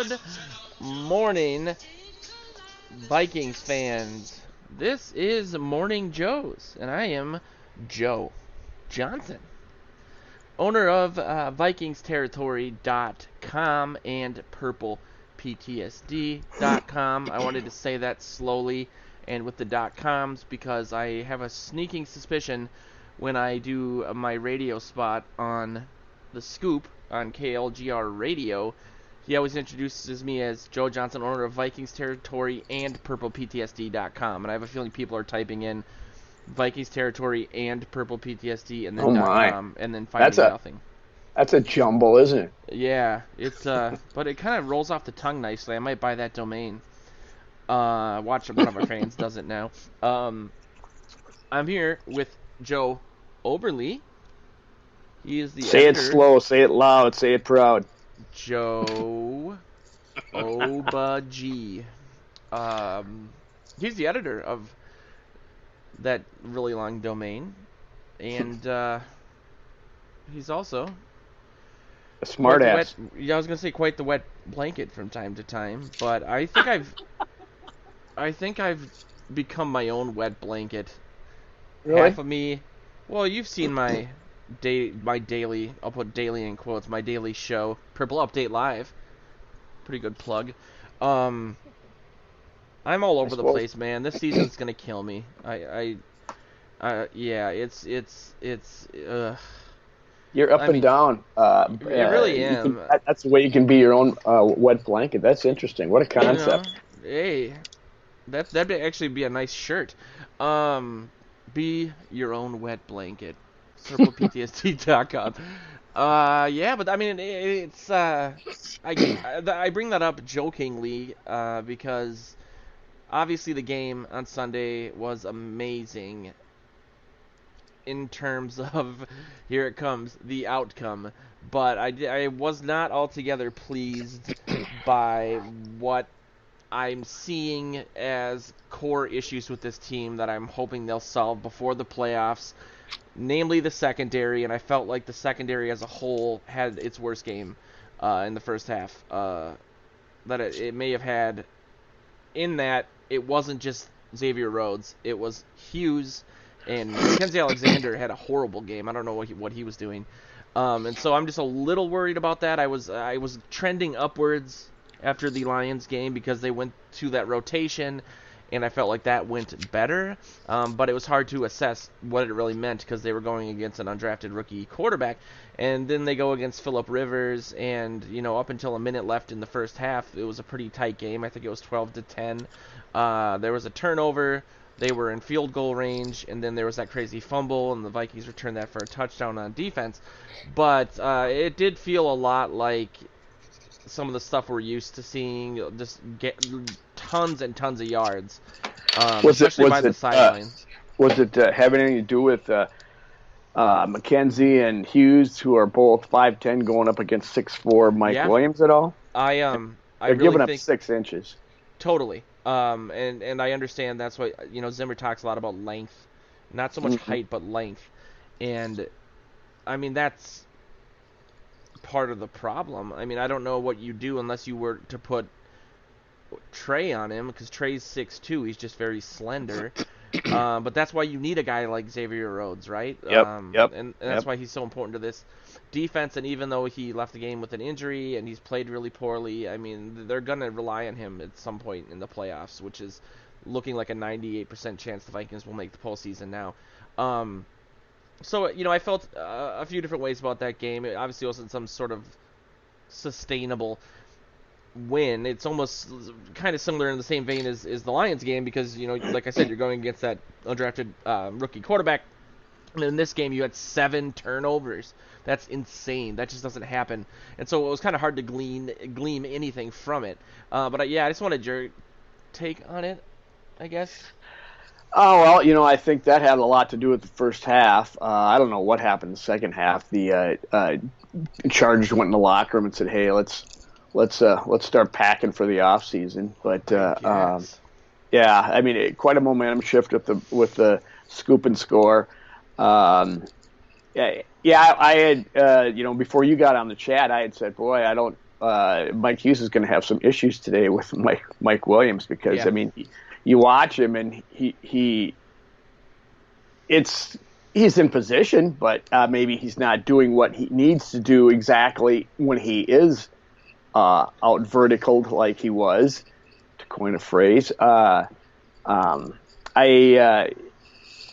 Good morning, Vikings fans. This is Morning Joe's, and I am Joe Johnson, owner of VikingsTerritory.com and PurplePTSD.com. I wanted to say that slowly and with the .coms because I have a sneaking suspicion when I do my radio spot on The Scoop on KLGR Radio, he always introduces me as Joe Johnson, owner of Vikings Territory and PurplePTSD.com. And I have a feeling people are typing in Vikings Territory and PurplePTSD and then .com and then finding nothing. That's a jumble, isn't it? Yeah, it's but it kind of rolls off the tongue nicely. I might buy that domain. Watch one of our fans does it now. I'm here with Joe Oberle. He is the Say editor. It slow, say it loud, say it proud. Joe Oba G. He's the editor of that really long domain, and he's also a smart ass. I was gonna say quite the wet blanket from time to time, but I think I've become my own wet blanket. Really? Half of me. Well, you've seen my daily, I'll put daily in quotes, my daily show, Purple Update Live. Pretty good plug. I'm all over the place, man. This season's gonna kill me. Yeah, it's You're and down. I really am. That's the way you can be your own wet blanket. That's interesting. What a concept. Hey, that'd actually be a nice shirt. Be your own wet blanket. PurplePTSD.com. Yeah, but I mean, it's I bring that up jokingly because obviously the game on Sunday was amazing in terms of, here it comes, the outcome. But I was not altogether pleased by what I'm seeing as core issues with this team that I'm hoping they'll solve before the playoffs. Namely the secondary, and I felt like the secondary as a whole had its worst game in the first half that it may have had, in that it wasn't just Xavier Rhodes, it was Hughes, and Mackenzie Alexander had a horrible game. I don't know what he was doing, and so I'm just a little worried about that. I was trending upwards after the Lions game because they went to that rotation, and I felt like that went better, but it was hard to assess what it really meant because they were going against an undrafted rookie quarterback, and then they go against Phillip Rivers, and up until a minute left in the first half, it was a pretty tight game. I think it was 12-10. There was a turnover. They were in field goal range, and then there was that crazy fumble, and the Vikings returned that for a touchdown on defense. But it did feel a lot like some of the stuff we're used to seeing, just get tons and tons of yards, especially by the sideline. Was it having anything to do with McKenzie and Hughes, who are both 5'10", going up against 6'4" Mike Williams at all? They're really giving up 6 inches. Totally. And I understand that's why Zimmer talks a lot about length, not so much height but length, and I mean that's part of the problem. I mean, I don't know what you do unless you were to put Trey on him, because Trey's 6'2", he's just very slender. But that's why you need a guy like Xavier Rhodes, right? Yep. And that's why he's so important to this defense. And even though he left the game with an injury and he's played really poorly, I mean, they're going to rely on him at some point in the playoffs, which is looking like a 98% chance the Vikings will make the postseason now. So, I felt a few different ways about that game. It obviously wasn't some sort of sustainable win. It's almost kind of similar in the same vein as the Lions game because, like I said, you're going against that undrafted rookie quarterback. And in this game, you had 7 turnovers. That's insane. That just doesn't happen. And so it was kind of hard to glean anything from it. But I just wanted your take on it, I guess. Oh, well, I think that had a lot to do with the first half. I don't know what happened in the second half. The Chargers went in the locker room and said, "Hey, let's start packing for the off season." But yeah, I mean, quite a momentum shift with the scoop and score. I had before you got on the chat, I had said, "Boy, I don't Mike Hughes is going to have some issues today with Mike Williams because Yeah. I mean, you watch him and he's in position, but maybe he's not doing what he needs to do exactly when he is out vertical like he was, to coin a phrase. Um, I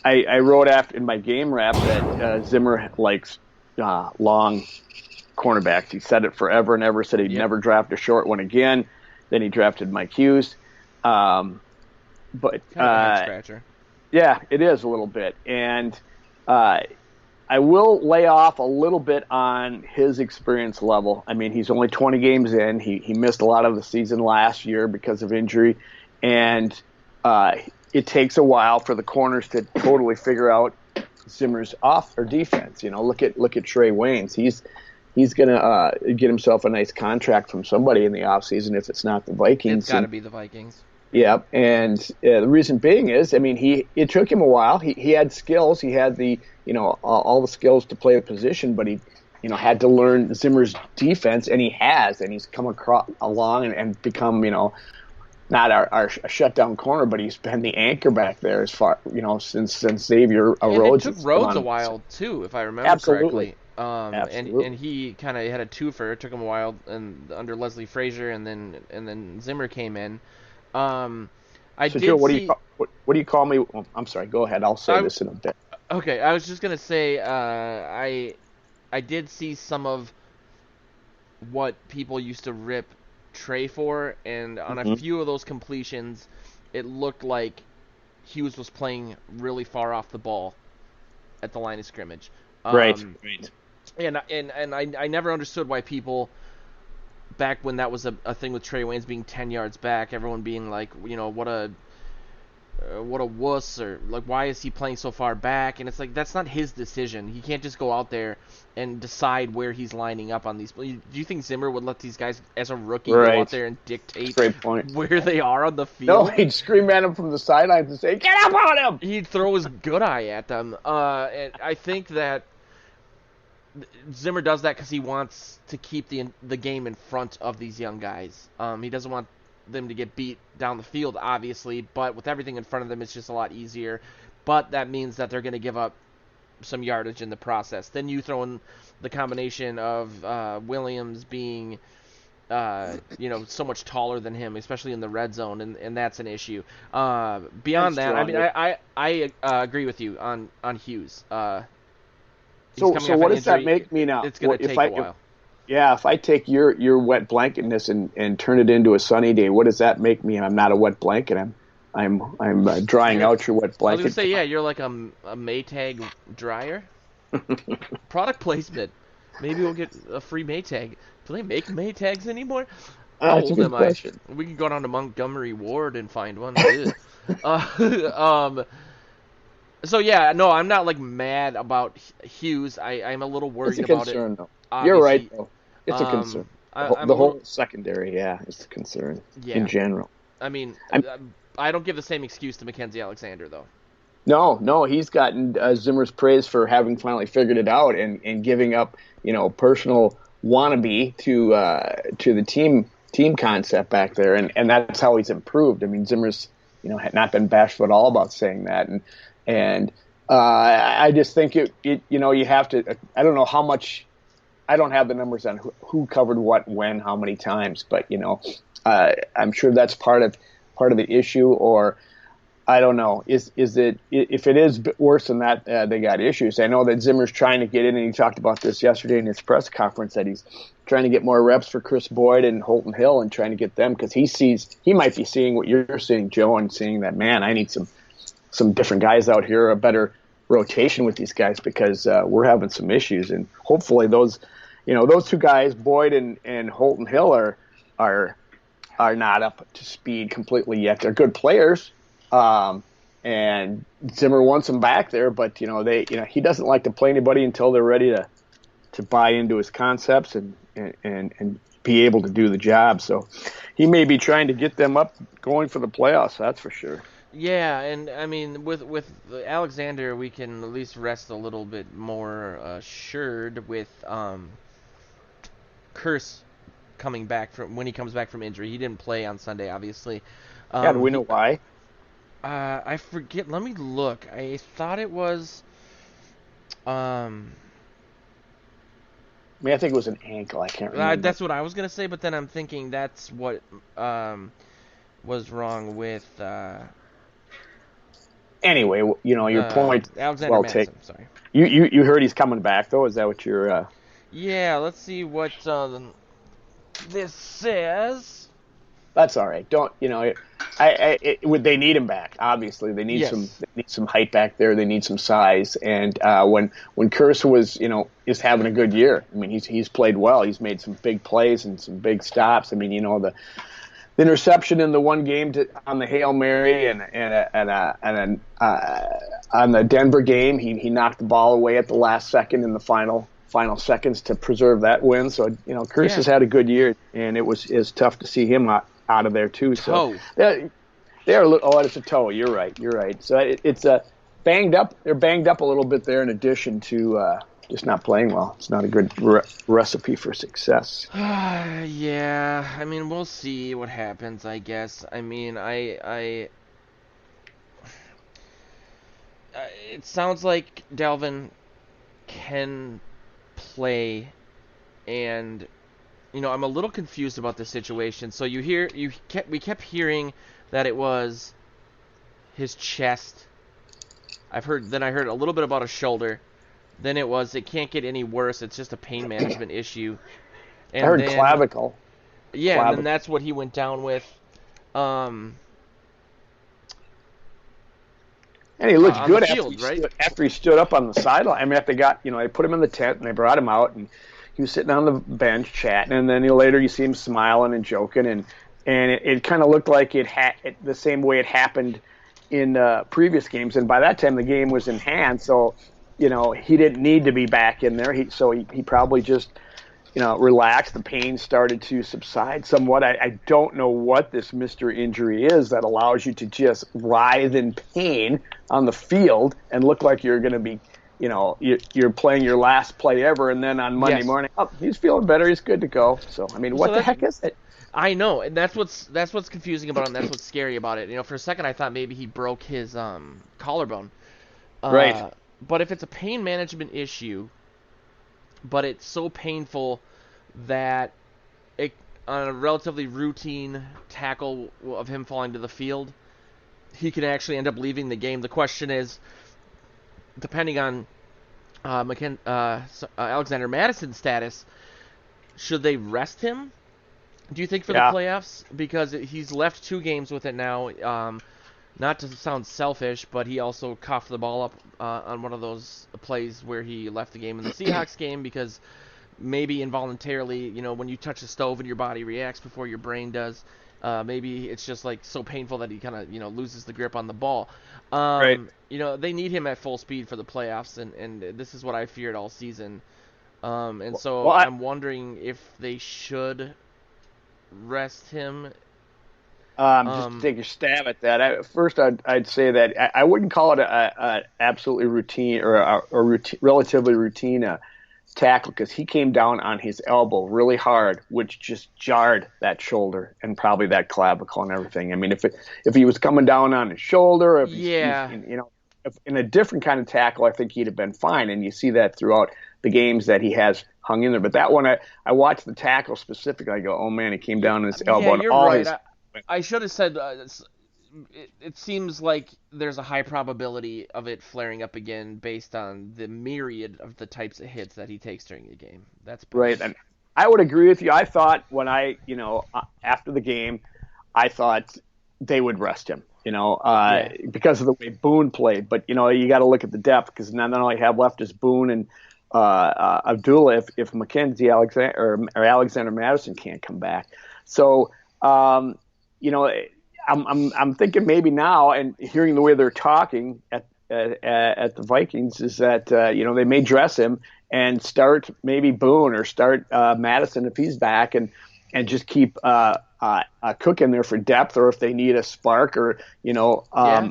wrote after in my game wrap that Zimmer likes long cornerbacks. He said it forever and ever. Said he'd never draft a short one again. Then he drafted Mike Hughes. But kind of a head scratcher. Yeah, it is a little bit, and I will lay off a little bit on his experience level. I mean, he's only 20 games in. He missed a lot of the season last year because of injury, and it takes a while for the corners to totally figure out Zimmer's off or defense. You know, look at Trey Waynes. He's gonna get himself a nice contract from somebody in the offseason if it's not the Vikings. It's got to be the Vikings. Yeah, and the reason being is, I mean, it took him a while. He had skills. He had all the skills to play the position, but he had to learn Zimmer's defense, and he's come along and become not our shutdown corner, but he's been the anchor back there as far since Xavier Rhodes. It took Rhodes a while too, if I remember correctly. Absolutely. And he kind of had a twofer. It took him a while, and under Leslie Frazier, and then Zimmer came in. Joe, what do you call me? Oh, I'm sorry. Go ahead. I'll say this in a bit. Okay, I was just gonna say I did see some of what people used to rip Trey for, and on a few of those completions, it looked like Hughes was playing really far off the ball at the line of scrimmage. Right. And I never understood why people, back when that was a thing with Trey Waynes being 10 yards back, everyone being like, what a wuss, or like, why is he playing so far back? And it's like, that's not his decision. He can't just go out there and decide where he's lining up on these. Do you think Zimmer would let these guys, as a rookie, go out there and dictate where they are on the field? No, he'd scream at him from the sidelines and say, "Get up on him!" He'd throw his good eye at them. And I think that Zimmer does that because he wants to keep the game in front of these young guys. He doesn't want them to get beat down the field, obviously, but with everything in front of them, it's just a lot easier. But that means that they're going to give up some yardage in the process. Then you throw in the combination of Williams being so much taller than him, especially in the red zone, and that's an issue. Beyond that, I mean, I agree with you on Hughes. So what does that make me now? It's going to take a while. If I take your wet blanketness and turn it into a sunny day, what does that make me? I'm not a wet blanket. I'm drying out your wet blanket. I was going to say, you're like a Maytag dryer. Product placement. Maybe we'll get a free Maytag. Do they make Maytags anymore? How old am I? We can go down to Montgomery Ward and find one. So no, I'm not like mad about Hughes. I'm a little worried about it. Though. You're right, though. It's a concern. The whole secondary, is a concern in general. I mean, I don't give the same excuse to Mackenzie Alexander, though. No, he's gotten Zimmer's praise for having finally figured it out and giving up, personal wannabe to the team concept back there, and that's how he's improved. I mean, Zimmer's had not been bashful at all about saying that, and I just think it you have to. I don't know how much. I don't have the numbers on who covered what when how many times, but I'm sure that's part of the issue, or I don't know. Is it if it is worse than that? They got issues. I know that Zimmer's trying to get in, and he talked about this yesterday in his press conference that he's trying to get more reps for Chris Boyd and Holton Hill and trying to get them because he might be seeing what you're seeing, Joe, and seeing that, man, I need some different guys out here, a better rotation with these guys because we're having some issues, and hopefully those two guys, Boyd and Holton Hill, are not up to speed completely yet. They're good players, and Zimmer wants them back there, but he doesn't like to play anybody until they're ready to buy into his concepts and be able to do the job. So he may be trying to get them up going for the playoffs. That's for sure. Yeah, and I mean with Alexander, we can at least rest a little bit more assured with Curse coming back from when he comes back from injury. He didn't play on Sunday, obviously. Yeah, do we know why? I forget. Let me look. I thought it was. I mean, I think it was an ankle. I can't remember. That's what I was gonna say, but then I'm thinking that's what was wrong with Anyway, your point. Alexander Well Madison. taken. Sorry. You heard he's coming back though? Is that what you're? Yeah. Let's see what this says. That's all right. Don't they need him back? Obviously, they need some height back there. They need some size. And when Curse was is having a good year. I mean, he's played well. He's made some big plays and some big stops. I mean, the interception in the one game on the Hail Mary and on the Denver game, he knocked the ball away at the last second in the final seconds to preserve that win. So Curse has had a good year, and it's tough to see him out of there too. So they're a little. Oh, it's a toe. You're right. So it's banged up. They're banged up a little bit there. In addition to just not playing well, it's not a good recipe for success. Yeah, I mean, we'll see what happens. I guess. I mean, it sounds like Dalvin can play, and I'm a little confused about the situation. So we kept hearing that it was his chest. I heard a little bit about a shoulder. Then it can't get any worse. It's just a pain management issue. And I heard clavicle. Yeah, and then that's what he went down with. And he looked good after he stood up on the sideline. I mean, after they put him in the tent and they brought him out, and he was sitting on the bench chatting. And then later you see him smiling and joking, and it kind of looked like it the same way it happened in previous games. And by that time the game was in hand, so he didn't need to be back in there. He probably just relaxed. The pain started to subside somewhat. I don't know what this Mr. Injury is that allows you to just writhe in pain on the field and look like you're going to be, you're playing your last play ever, and then on Monday morning, he's feeling better. He's good to go. So, I mean, what the heck is it? I know, and that's what's confusing about him. That's what's scary about it. For a second I thought maybe he broke his collarbone. Right. But if it's a pain management issue, but it's so painful that on a relatively routine tackle of him falling to the field, he can actually end up leaving the game. The question is, depending on Alexander Madison's status, should they rest him? Do you think for the playoffs? Because he's left 2 games with it now. Not to sound selfish, but he also coughed the ball up on one of those plays where he left the game in the Seahawks game because maybe involuntarily, when you touch a stove and your body reacts before your brain does, maybe it's just like so painful that he kind of, loses the grip on the ball. Right. They need him at full speed for the playoffs, and this is what I feared all season. I'm wondering if they should rest him. Just to take a stab at that. First, I'd say that I wouldn't call it a absolutely routine or a relatively routine tackle, because he came down on his elbow really hard, which just jarred that shoulder and probably that clavicle and everything. I mean, if he was coming down on his shoulder, if in a different kind of tackle, I think he'd have been fine. And you see that throughout the games that he has hung in there. But that one, I watched the tackle specifically. I go, oh man, he came down on his elbow. Yeah, you're right. I should have said it seems like there's a high probability of it flaring up again based on the myriad of the types of hits that he takes during the game. That's right. And I would agree with you. I thought when after the game, I thought they would rest him, because of the way Boone played. But, you got to look at the depth, because not only have left is Boone and Abdullah if Mackenzie Alexander or Alexander Madison can't come back. So, I'm thinking maybe now, and hearing the way they're talking at the Vikings, is that they may dress him and start maybe Boone or start Madison if he's back, and just keep Cook in there for depth, or if they need a spark, or I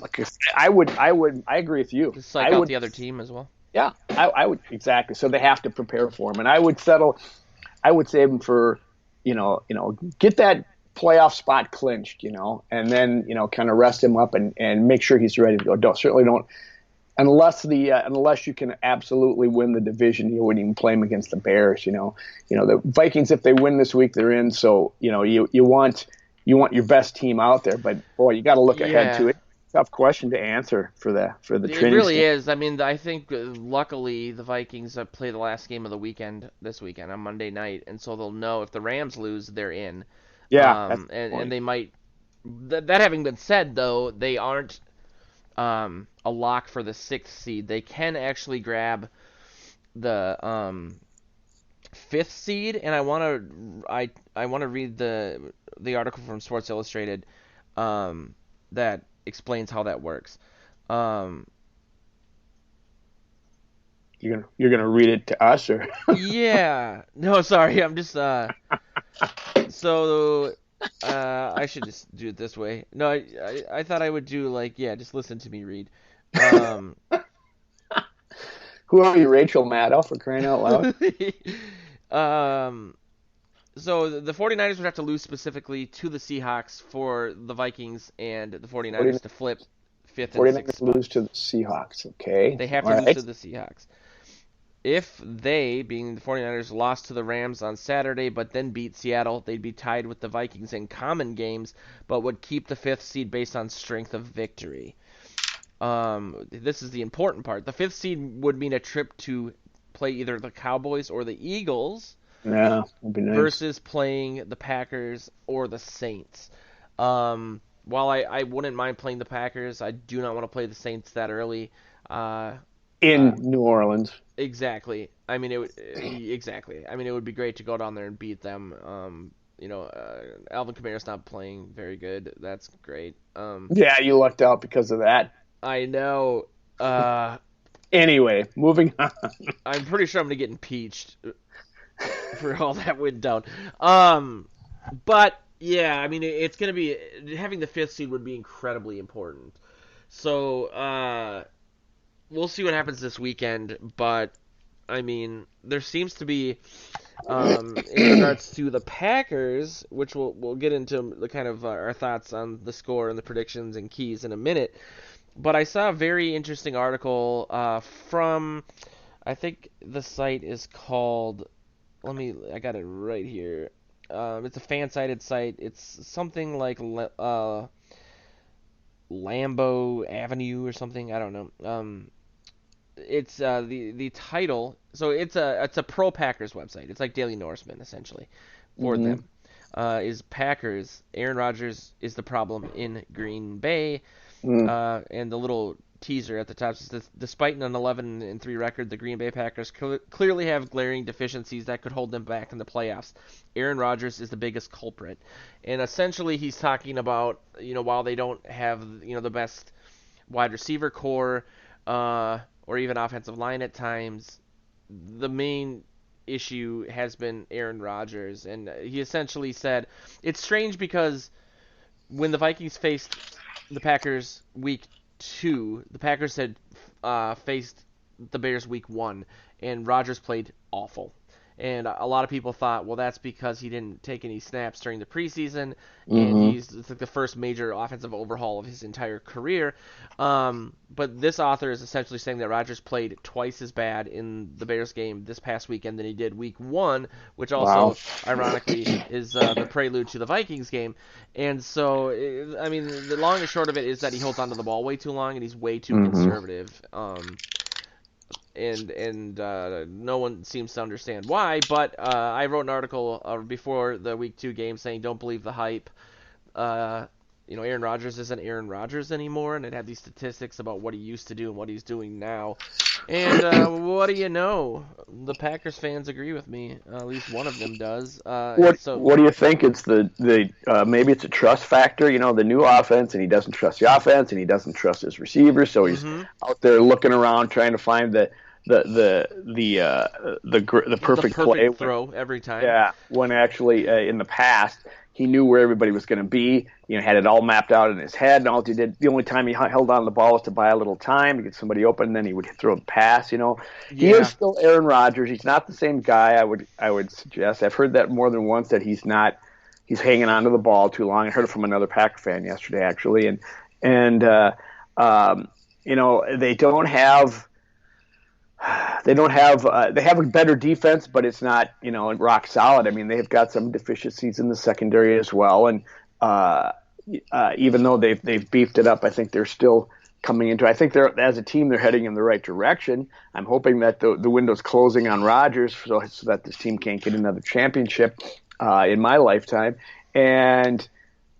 agree with you. Just psych out the other team as well. Yeah, I would exactly. So they have to prepare for him, and I would save him for get that playoff spot clinched, and then kind of rest him up and make sure he's ready to go. Don't unless you can absolutely win the division, you wouldn't even play him against the Bears. The Vikings, if they win this week, they're in. So you want your best team out there, but boy, you got to look ahead to it. Tough question to answer for the training. It really is. I mean, I think luckily the Vikings play the last game of the weekend this weekend on Monday night, and so they'll know if the Rams lose, they're in. Yeah, and they might. That having been said, though, they aren't a lock for the 6th seed. They can actually grab the 5th seed, and I want to read the article from Sports Illustrated that explains how that works. You're gonna read it to us, or? Yeah. No, sorry. I'm just so I should just do it this way. No, I thought I would do just listen to me read. Who are you, Rachel Maddow, for crying out loud? So the 49ers would have to lose specifically to the Seahawks for the Vikings and the 49ers to flip 5th and 6th spot. Lose to the Seahawks, okay. They have to lose to the Seahawks. If they, being the 49ers, lost to the Rams on Saturday but then beat Seattle, they'd be tied with the Vikings in common games but would keep the 5th seed based on strength of victory. This is the important part. The 5th seed would mean a trip to play either the Cowboys or the Eagles. Yeah, that'd be nice. Versus playing the Packers or the Saints. While I wouldn't mind playing the Packers, I do not want to play the Saints that early. In New Orleans. Exactly. I mean, it would be great to go down there and beat them. Alvin Kamara's not playing very good. That's great. Yeah, you lucked out because of that. I know. Anyway, moving on. I'm pretty sure I'm going to get impeached for all that went down. But yeah, I mean, it's going to be having the 5th seed would be incredibly important. So we'll see what happens this weekend. But I mean, there seems to be in regards to the Packers, which we'll get into the kind of our thoughts on the score and the predictions and keys in a minute. But I saw a very interesting article from, I think the site is called. I got it right here. It's a fan-sided site. It's something like Lambeau Avenue or something. I don't know. It's the title. So it's a pro Packers website. It's like Daily Norseman essentially for them. Is Packers. Aaron Rodgers is the problem in Green Bay. And the little teaser at the top says, despite an 11-3 record, the Green Bay Packers clearly have glaring deficiencies that could hold them back in the playoffs. Aaron Rodgers is the biggest culprit. And essentially he's talking about, while they don't have, the best wide receiver core or even offensive line at times, the main issue has been Aaron Rodgers. And he essentially said, it's strange because when the Vikings faced the Packers week 2, the Packers had faced the Bears week 1, and Rodgers played awful. And a lot of people thought, well, that's because he didn't take any snaps during the preseason, and it's like the first major offensive overhaul of his entire career. But this author is essentially saying that Rodgers played twice as bad in the Bears game this past weekend than he did week 1, which also, ironically, is the prelude to the Vikings game. And so, I mean, the long and short of it is that he holds onto the ball way too long, and he's way too conservative. And no one seems to understand why, but I wrote an article before the Week 2 game saying don't believe the hype. Aaron Rodgers isn't Aaron Rodgers anymore, and it had these statistics about what he used to do and what he's doing now. And what do you know? The Packers fans agree with me. At least one of them does. What do you think? It's the maybe it's a trust factor. The new offense, and he doesn't trust the offense, and he doesn't trust his receivers, so he's out there looking around trying to find the perfect play throw every time. Yeah, when actually in the past he knew where everybody was going to be. Had it all mapped out in his head. And all he did, the only time he held on to the ball was to buy a little time to get somebody open, and then he would throw a pass. He is Yeah. still Aaron Rodgers. He's not the same guy. I would suggest. I've heard that more than once that he's not. He's hanging on to the ball too long. I heard it from another Packer fan yesterday, actually, and they don't have. They have a better defense, but it's not, rock solid. I mean, they've got some deficiencies in the secondary as well. And even though they've beefed it up, I think they're still coming into, I think as a team, they're heading in the right direction. I'm hoping that the window's closing on Rodgers so that this team can't get another championship in my lifetime. And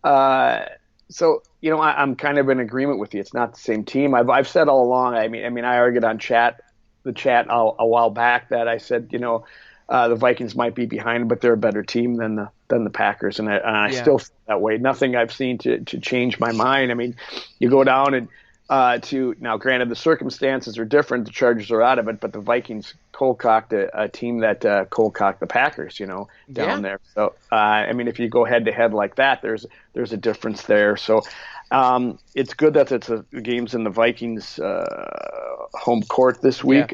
I'm kind of in agreement with you. It's not the same team. I've said all along. I mean, I argued on the chat a while back that I said, the Vikings might be behind, but they're a better team than the Packers, and I still feel that way. Nothing I've seen to change my mind. I mean, you go down and now, granted, the circumstances are different. The Chargers are out of it, but the Vikings cold-cocked a team that cold-cocked the Packers, down there. So, if you go head-to-head like that, there's a difference there. So, it's good that it's a game's in the Vikings home court this week.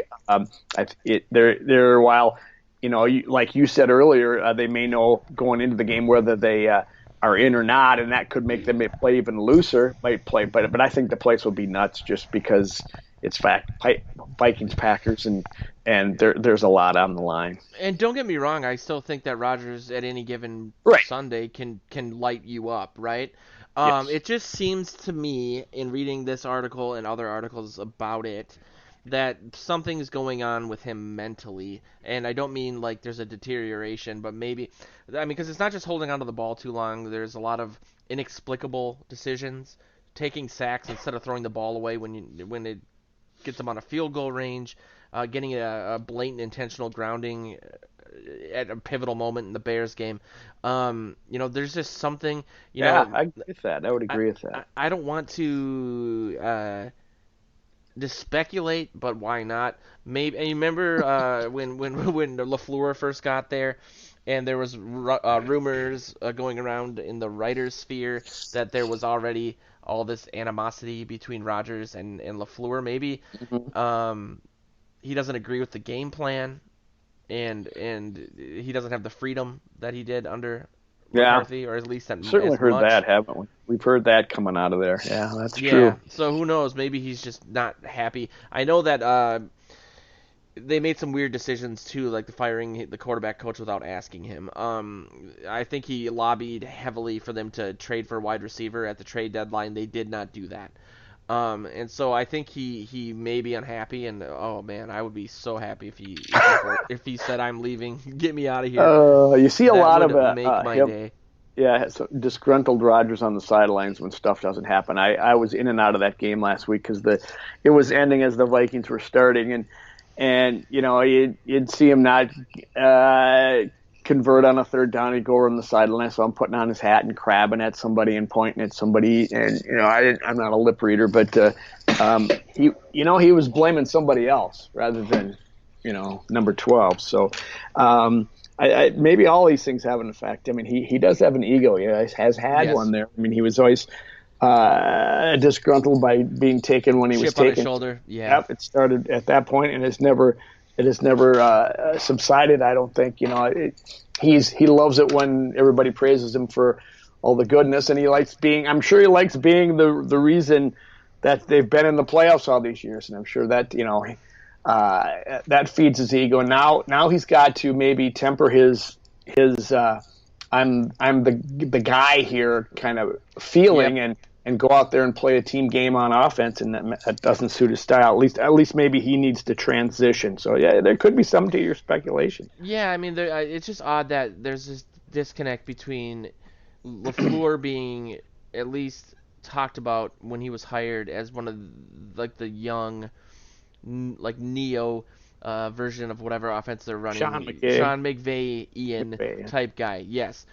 They're while, like you said earlier, they may know going into the game whether they are in or not, and that could make them play even looser. But I think the place will be nuts just because it's Vikings Packers and there's a lot on the line. And don't get me wrong, I still think that Rodgers at any given Sunday can light you up, right? Yes. It just seems to me, in reading this article and other articles about it, that something's going on with him mentally. And I don't mean like there's a deterioration, but maybe, because it's not just holding onto the ball too long. There's a lot of inexplicable decisions, taking sacks instead of throwing the ball away when it gets them on a field goal range, getting a blatant intentional grounding at a pivotal moment in the Bears game. There's just something. I agree with that. I would agree with that. I don't want to speculate, but why not? Maybe. And you remember when LaFleur first got there, and there was rumors going around in the writers' sphere that there was already all this animosity between Rodgers and LaFleur. Maybe he doesn't agree with the game plan. And he doesn't have the freedom that he did under McCarthy, or at least that certainly heard that, haven't we? We've heard that coming out of there. Yeah, that's true. So who knows? Maybe he's just not happy. I know that they made some weird decisions too, like the firing the quarterback coach without asking him. I think he lobbied heavily for them to trade for a wide receiver at the trade deadline. They did not do that. And so I think he may be unhappy, and oh man, I would be so happy if he said, "I'm leaving, get me out of here." You see a lot of make my day. Yeah, so disgruntled Rodgers on the sidelines when stuff doesn't happen. I was in and out of that game last week because it was ending as the Vikings were starting, and you'd see him not convert on a third down. He'd go over on the sideline. So I'm putting on his hat and crabbing at somebody and pointing at somebody. And I'm not a lip reader, but he was blaming somebody else rather than number 12. So I maybe all these things have an effect. I mean, he does have an ego. He has had one there. I mean, he was always disgruntled by being taken when he was taken. Chip on his shoulder. Yeah. Yep, it started at that point, and it's never subsided. I don't think. He loves it when everybody praises him for all the goodness, and he likes being. I'm sure he likes being the reason that they've been in the playoffs all these years, and I'm sure that that feeds his ego. Now he's got to maybe temper his I'm the guy here kind of feeling. Yep. And go out there and play a team game on offense, and that doesn't suit his style. At least maybe he needs to transition. So yeah, there could be something to your speculation. Yeah, I mean, it's just odd that there's this disconnect between LaFleur being at least talked about when he was hired as one of the young, like neo version of whatever offense they're running. Sean McVay type guy. Yes.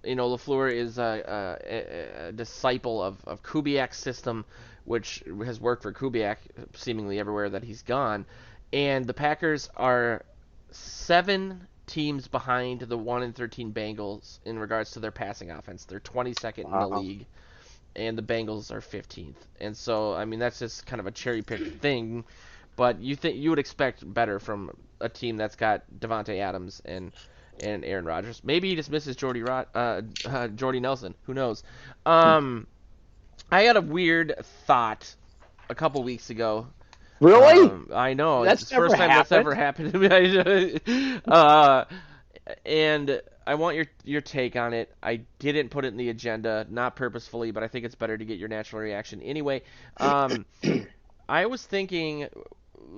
LaFleur is a disciple of Kubiak's system, which has worked for Kubiak seemingly everywhere that he's gone. And the Packers are 7 teams behind the 1-13 Bengals in regards to their passing offense. They're 22nd in the Wow. league, and the Bengals are 15th. And so, I mean, that's just kind of a cherry picked thing. But you would expect better from a team that's got Devontae Adams and Aaron Rodgers. Maybe he just misses Jordy Nelson. Who knows? Um, I had a weird thought a couple weeks ago. Really? I know it's the That's never first time that's happened. ever happened to me. And I want your take on it. I didn't put it in the agenda, not purposefully, but I think it's better to get your natural reaction anyway. Um, I was thinking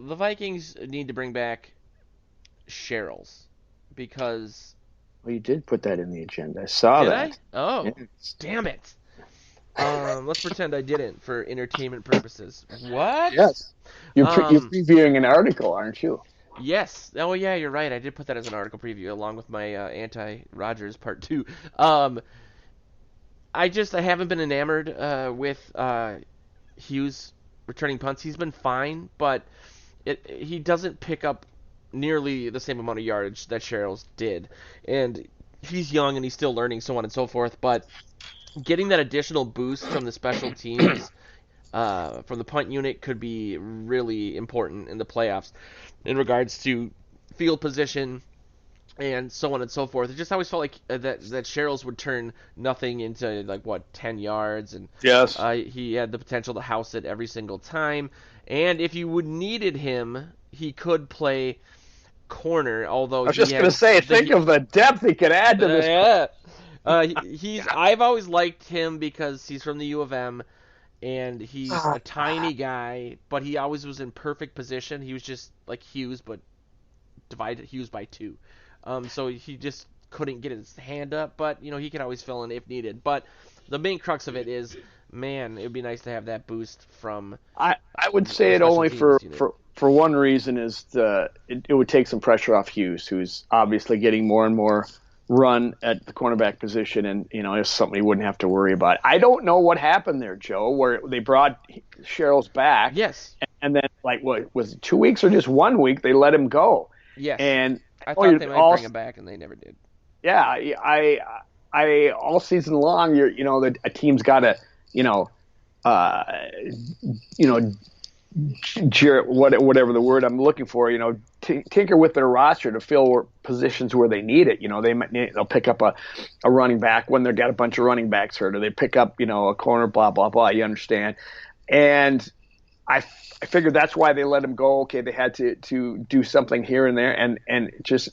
the Vikings need to bring back Cheryl's because Well, you did put that in the agenda. I saw did I? that. Oh, Yes. damn it. Let's pretend I didn't for entertainment purposes. What? Yes. You're Um, previewing an article, aren't you? yes. Oh yeah, you're right. I did put that as an article preview along with my anti-Rogers part two. Um, I haven't been enamored with Hughes returning punts. He's been fine, but he doesn't pick up nearly the same amount of yardage that Cheryl's did, and he's young and he's still learning, so on and so forth. But getting that additional boost from the special teams from the punt unit could be really important in the playoffs in regards to field position and so on and so forth. It just always felt like that Cheryl's would turn nothing into like 10 yards, and Yes. he had the potential to house it every single time. And if you would needed him, he could play corner. Although I was he just going to has say, think of the depth he could add to this. yeah. I've always liked him because he's from the U of M, and he's a tiny guy, but he always was in perfect position. He was just like Hughes, but divided Hughes by two. So he just couldn't get his hand up, but he can always fill in if needed. But the main crux of it is, man, it would be nice to have that boost from I would say the it special only teams unit. for one reason is it would take some pressure off Hughes, who's obviously getting more and more run at the cornerback position, and it's something he wouldn't have to worry about. I don't know what happened there, Joe, where they brought Cheryl's back, Yes, and then what was it, 2 weeks or just 1 week they let him go, yes. and I thought they might bring him back, and they never did. yeah, I all season long, a team's got to, uh, whatever the word I'm looking for, tinker with their roster to fill positions where they need it. They'll pick up a running back when they've got a bunch of running backs hurt, or they pick up, a corner, blah, blah, blah. You understand? And I figured that's why they let him go. Okay, they had to do something here and there, and just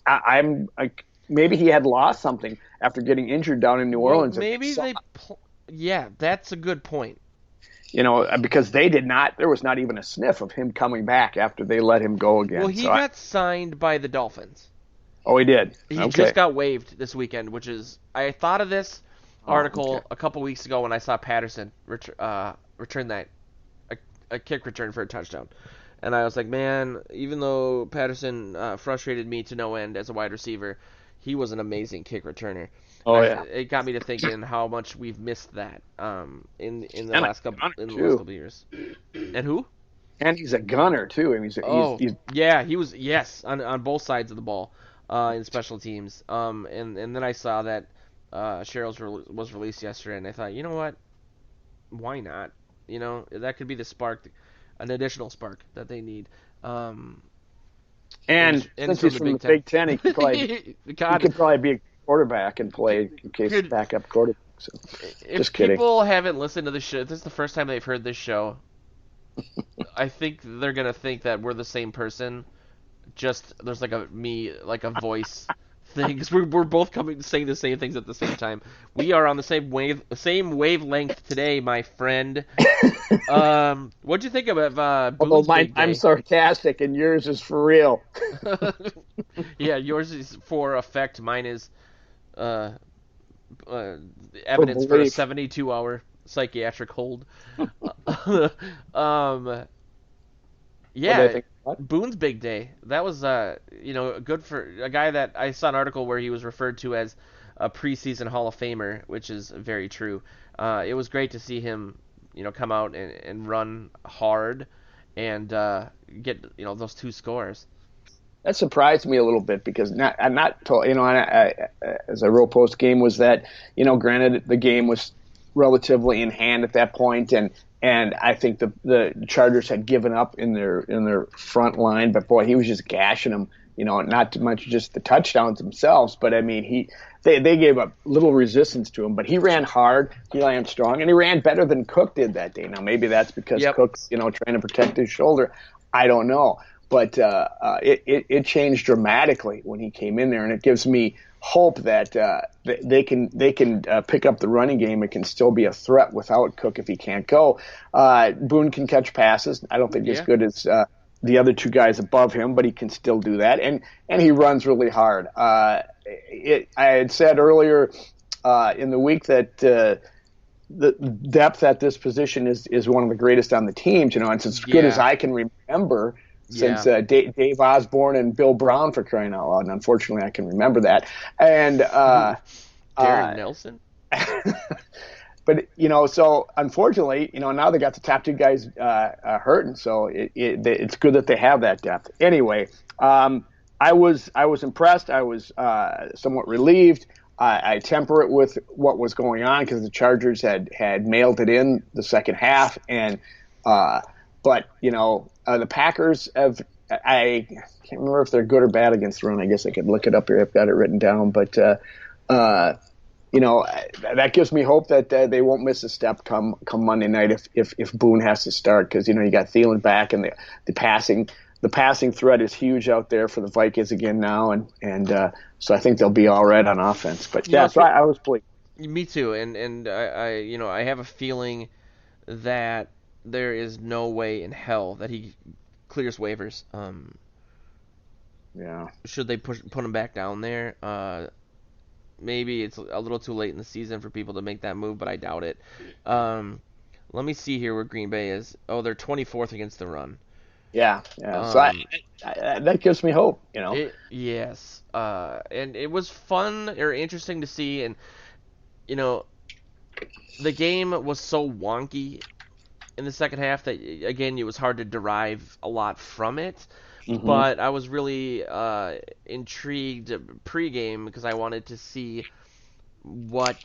I'm like, maybe he had lost something after getting injured down in New Orleans. Maybe yeah, that's a good point. Because they did not. There was not even a sniff of him coming back after they let him go again. Well, he got signed by the Dolphins. Oh, he did. He Okay. just got waived this weekend, which is I thought of this article a couple weeks ago when I saw Patterson return a kick return for a touchdown, and I was like, man, even though Patterson frustrated me to no end as a wide receiver, he was an amazing kick returner. Oh yeah. It got me to thinking how much we've missed that in the last couple of years. And who? And he's a gunner too. I mean, he's yeah, he was on both sides of the ball in special teams. And then I saw that Cheryl's was released yesterday, and I thought, you know what? Why not? That could be the spark, an additional spark that they need. and and since he's from the Big Ten, he could probably be a quarterback and play in case backup quarterback. So, just kidding. If people haven't listened to the show, this is the first time they've heard this show. I think they're gonna think that we're the same person. Just there's like a voice thing, because we're both saying the same things at the same time. We are on the same wavelength today, my friend. What'd you think of Boone's Big Day? I'm sarcastic and yours is for real. Yeah, yours is for effect. Mine is evidence for a 72-hour psychiatric hold. Yeah, Boone's Big Day. That was good for a guy that I saw an article where he was referred to as a preseason Hall of Famer, which is very true. It was great to see him, come out and run hard and get those two scores. that surprised me a little bit because I'm not told, as I wrote post game was that, granted the game was relatively in hand at that point, and I think the Chargers had given up in their front line, but boy, he was just gashing them. Not too much just the touchdowns themselves, but I mean they gave up little resistance to him, but he ran hard, he ran strong, and he ran better than Cook did that day. Now maybe that's because Cook's trying to protect his shoulder. I don't know, but it changed dramatically when he came in there, and it gives me hope that they can pick up the running game. It can still be a threat without Cook if he can't go. Boone can catch passes. I don't think as good as the other two guys above him, but he can still do that, and he runs really hard. I had said earlier in the week that the depth at this position is one of the greatest on the teams. It's as good as I can remember since Dave Osborne and Bill Brown, for crying out loud. And unfortunately, I can remember that. And Darren Nelson. But so unfortunately, now they got the top two guys hurting. So it's good that they have that depth. Anyway, I was impressed. I was somewhat relieved. I temper it with what was going on because the Chargers had mailed it in the second half, and but the Packers have. I can't remember if they're good or bad against the run. I guess I could look it up here. I've got it written down, but. That gives me hope that they won't miss a step come Monday night if Boone has to start, because you got Thielen back, and the passing threat is huge out there for the Vikings again now, and so I think they'll be all right on offense. But so I was pleased. Me too, and I have a feeling that there is no way in hell that he clears waivers. Should they put him back down there? Maybe it's a little too late in the season for people to make that move, but I doubt it. Let me see here where Green Bay is. Oh, they're 24th against the run. Yeah. So that gives me hope, Yes. And it was fun or interesting to see, and the game was so wonky in the second half that again it was hard to derive a lot from it. Mm-hmm. But I was really intrigued pregame because I wanted to see what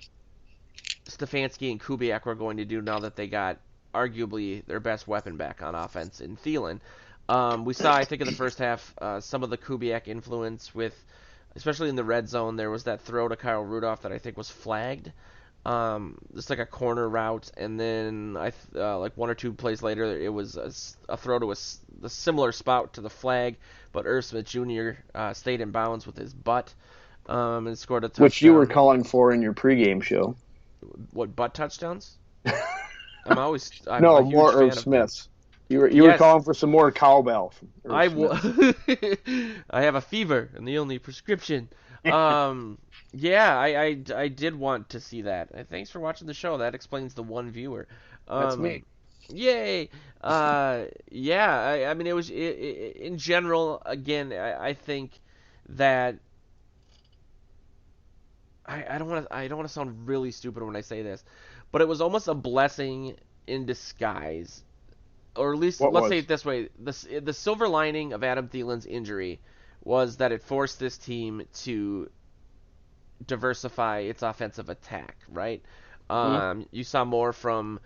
Stefanski and Kubiak were going to do now that they got arguably their best weapon back on offense in Thielen. We saw, I think, in the first half some of the Kubiak influence with, especially in the red zone, there was that throw to Kyle Rudolph that I think was flagged. Just like a corner route, and then like one or two plays later, it was a throw to the similar spout to the flag, but Irv Smith Jr. Stayed in bounds with his butt and scored a touchdown. Which you were calling for in your pregame show. What, butt touchdowns? I'm more Irv Smiths. You were calling for some more cowbell. I have a fever, and the only prescription. Yeah, I did want to see that. Thanks for watching the show. That explains the one viewer. That's me. Yay! Yeah. I mean, it was in general. Again, I think that I don't want to sound really stupid when I say this, but it was almost a blessing in disguise, or at least let's say it this way: the silver lining of Adam Thielen's injury was that it forced this team to diversify its offensive attack, right? You saw more from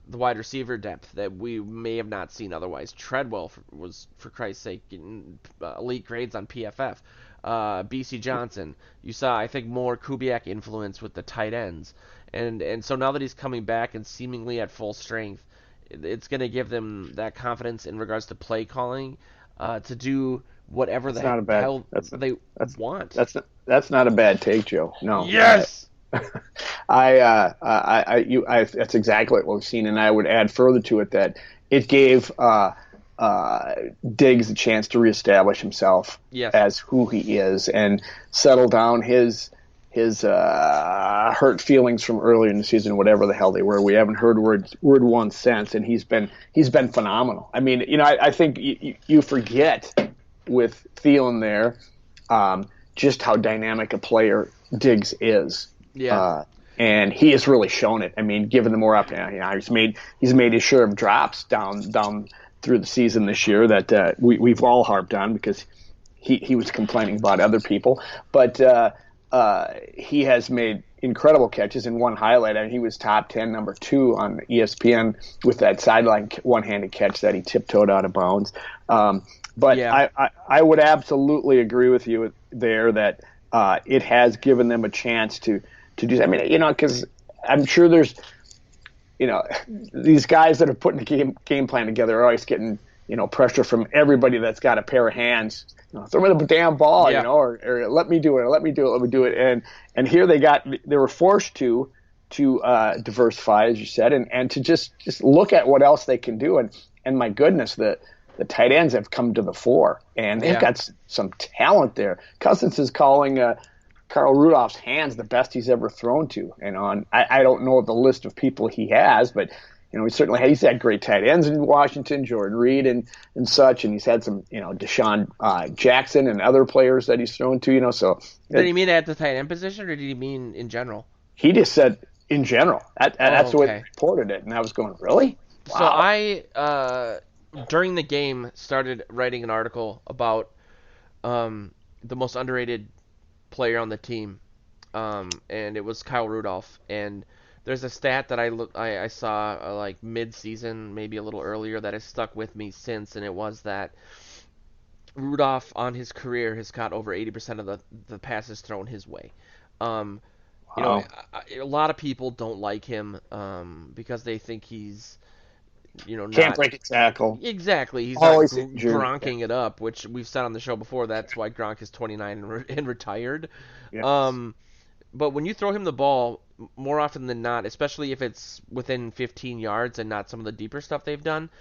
the wide receiver depth that we may have not seen otherwise. Treadwell was, for Christ's sake, getting elite grades on PFF. BC Johnson. You saw, I think, more Kubiak influence with the tight ends. And so now that he's coming back and seemingly at full strength, it's going to give them that confidence in regards to play calling to do whatever the hell they want. That's not a bad take, Joe. No. Yes. That's exactly what we've seen, and I would add further to it that it gave Diggs a chance to reestablish himself as who he is and settle down his hurt feelings from earlier in the season, whatever the hell they were. We haven't heard word one since, and he's been phenomenal. I mean, I think you forget with Thielen there just how dynamic a player Diggs is. Yeah. And he has really shown it. I mean, given the more he's made his share of drops down through the season this year that we've all harped on because he was complaining about other people, but he has made incredible catches. In one highlight, I mean, he was top 10, number 2 on ESPN with that sideline one-handed catch that he tiptoed out of bounds. But Yeah. I would absolutely agree with you there that it has given them a chance to do that. I mean, because I'm sure there's, these guys that are putting the game plan together are always getting, pressure from everybody that's got a pair of hands. Throw me the damn ball, Yeah. or let me do it. And here they were forced to diversify, as you said, and to just look at what else they can do. And my goodness, the tight ends have come to the fore, and they've got some talent there. Cousins is calling Carl Rudolph's hands the best he's ever thrown to. And I don't know the list of people he has, but he's had great tight ends in Washington, Jordan Reed and such, and he's had some, Deshaun Jackson and other players that he's thrown to. So did he mean at the tight end position, or did he mean in general? He just said in general. That's the way they Okay. reported it, and I was going, really? Wow. So I during the game started writing an article about the most underrated player on the team, and it was Kyle Rudolph. And there's a stat that I saw like mid-season, maybe a little earlier, that has stuck with me since, and it was that Rudolph on his career has caught over 80% of the passes thrown his way. Wow. A lot of people don't like him because they think he's Can't not break a tackle. exactly. He's Always not injured. Gronking it up, which we've said on the show before. That's why Gronk is 29 and retired. Yes. But when you throw him the ball, more often than not, especially if it's within 15 yards and not some of the deeper stuff they've done,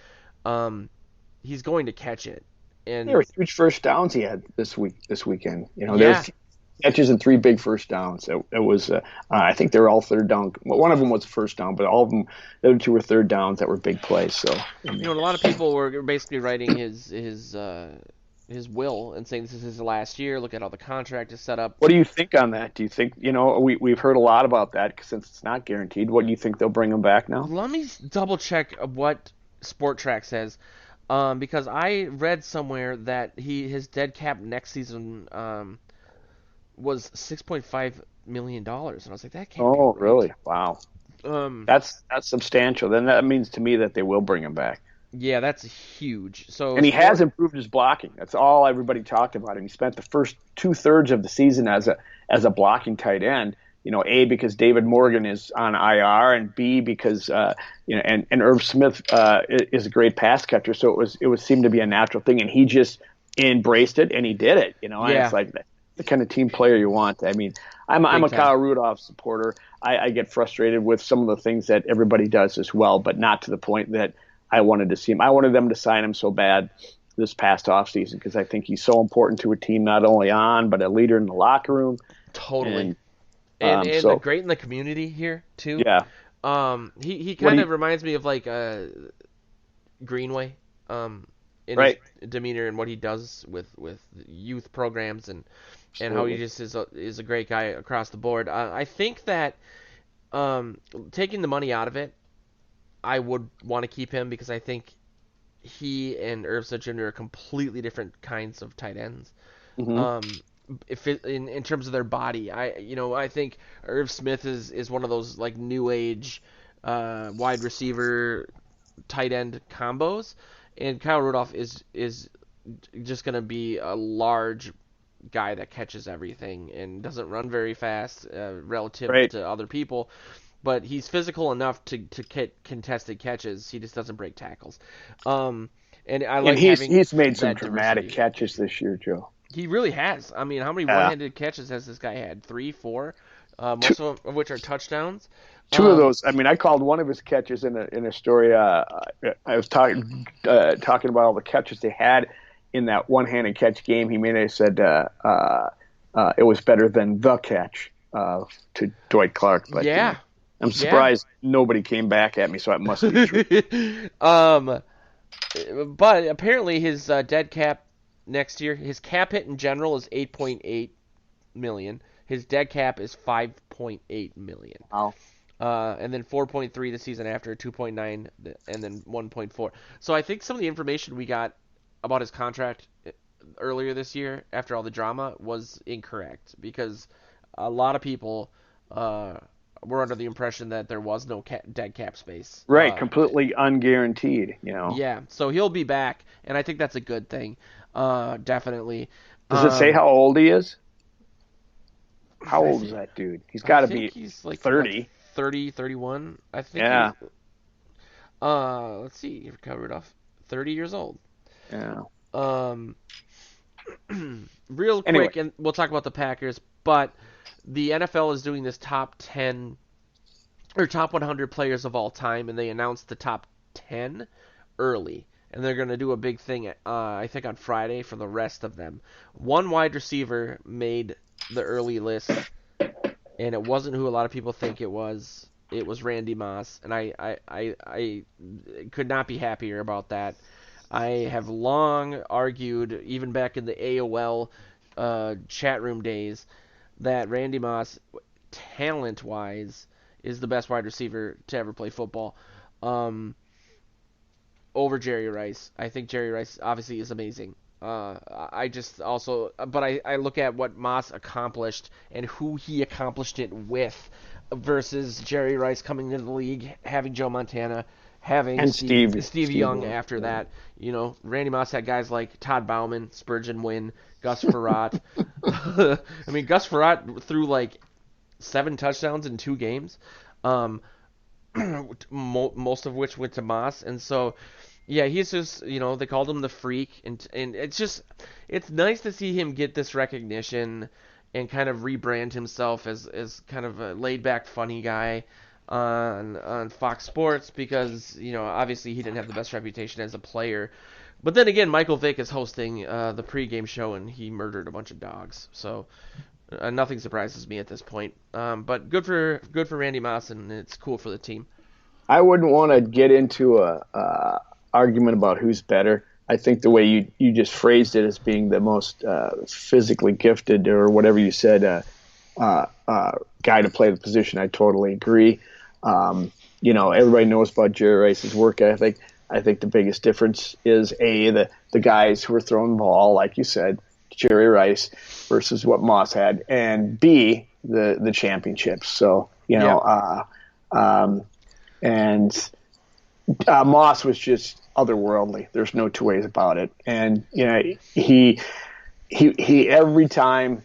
he's going to catch it. And There were huge first downs he had this weekend. Yeah. There's catches and 3 big first downs. It was, I think they were all third down. Well, one of them was a first down, but all of them, the other 2 were third downs that were big plays. So a lot of people were basically writing his will and saying this is his last year. Look at how the contract is set up. What do you think on that? Do you think, we've heard a lot about that since it's not guaranteed. What do you think they'll bring him back now? Let me double check what Sport Track says, because I read somewhere that his dead cap next season was $6.5 million, and I was like, that can't be right. Really? Wow. That's substantial. Then that means to me that they will bring him back. Yeah, that's huge. So And he has improved his blocking. That's all everybody talked about. And he spent the first 2/3 of the season as a blocking tight end. A, because David Morgan is on IR, and B, because and Irv Smith is a great pass catcher. So it was seemed to be a natural thing, and he just embraced it and he did it. And it's like the kind of team player you want. I mean, I'm a Kyle Rudolph supporter. I get frustrated with some of the things that everybody does as well, but not to the point that I wanted to see him. I wanted them to sign him so bad this past offseason because I think he's so important to a team, not only on, but a leader in the locker room. Totally. And great in the community here, too. Yeah. He kind of reminds me of like Greenway in his demeanor and what he does with youth programs and how he just is a great guy across the board. I think that taking the money out of it, I would want to keep him because I think he and Irv Smith Jr. are completely different kinds of tight ends. Mm-hmm. In terms of their body, I think Irv Smith is one of those like new age wide receiver tight end combos, and Kyle Rudolph is just going to be a large guy that catches everything and doesn't run very fast relative to other people. But he's physical enough to get contested catches. He just doesn't break tackles. And I like he's made some dramatic catches this year, Joe. He really has. I mean, how many one-handed catches has this guy had? 3, 4? Most of which are touchdowns. 2 of those. I mean, I called one of his catches in a story. I was talking about all the catches they had in that one-handed catch game. He may have said it was better than the catch to Dwight Clark. But yeah. I'm surprised nobody came back at me, so it must be true. But apparently his dead cap next year, his cap hit in general is $8.8 million. His dead cap is $5.8 million. Wow. And then 4.3 the season after, 2.9, and then 1.4. So I think some of the information we got about his contract earlier this year after all the drama was incorrect because a lot of people uh, were under the impression that there was no dead cap space. Right, completely unguaranteed. Yeah, so he'll be back, and I think that's a good thing. Definitely. Does it say Um, how old he is? How I old is think that dude? He's I got to think be he's like what 30. 30, 31. I think he's Yeah, let's see, he recovered off 30 years old. yeah. Um, real Anyway, quick, and we'll talk about the Packers, but the NFL is doing this top 10 or top 100 players of all time, and they announced the top 10 early. And they're going to do a big thing, I think, on Friday for the rest of them. One wide receiver made the early list, and it wasn't who a lot of people think it was. It was Randy Moss, and I could not be happier about that. I have long argued, even back in the AOL chat room days, that Randy Moss, talent-wise, is the best wide receiver to ever play football. Um, over Jerry Rice. I think Jerry Rice obviously is amazing. I just also, but I look at what Moss accomplished and who he accomplished it with versus Jerry Rice coming into the league, having Joe Montana, having and Steve Steve Young Young. after Yeah. that. Randy Moss had guys like Todd Bouman, Spurgeon Wynn, Gus Farrat. I mean, Gus Farrat threw like 7 touchdowns in 2 games. Um, most of which went to Moss, and so yeah, he's just they called him the freak, and it's nice to see him get this recognition and kind of rebrand himself as kind of a laid back funny guy on Fox Sports because obviously he didn't have the best reputation as a player. But then again, Michael Vick is hosting the pregame show, and he murdered a bunch of dogs. So nothing surprises me at this point. But good for Randy Moss, and it's cool for the team. I wouldn't want to get into a argument about who's better. I think the way you just phrased it as being the most physically gifted or whatever you said guy to play the position, I totally agree. Everybody knows about Jerry Rice's work ethic. I think the biggest difference is the guys who are throwing the ball, like you said, Jerry Rice versus what Moss had, and B the championships. So Yeah. And Moss was just otherworldly. There's no two ways about it. And he every time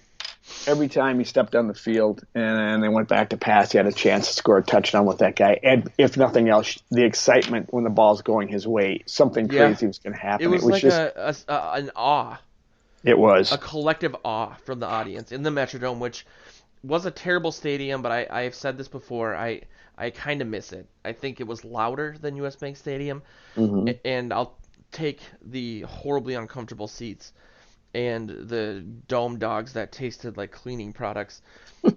he stepped on the field and they went back to pass, he had a chance to score a touchdown with that guy. And if nothing else, the excitement when the ball's going his way, something Yeah. crazy was going to happen. It was like just an awe, it was. a collective awe from the audience in the Metrodome, which was a terrible stadium, but I have said this before. I kind of miss it. I think it was louder than US Bank Stadium, Mm-hmm. and I'll take the horribly uncomfortable seats and the dome dogs that tasted like cleaning products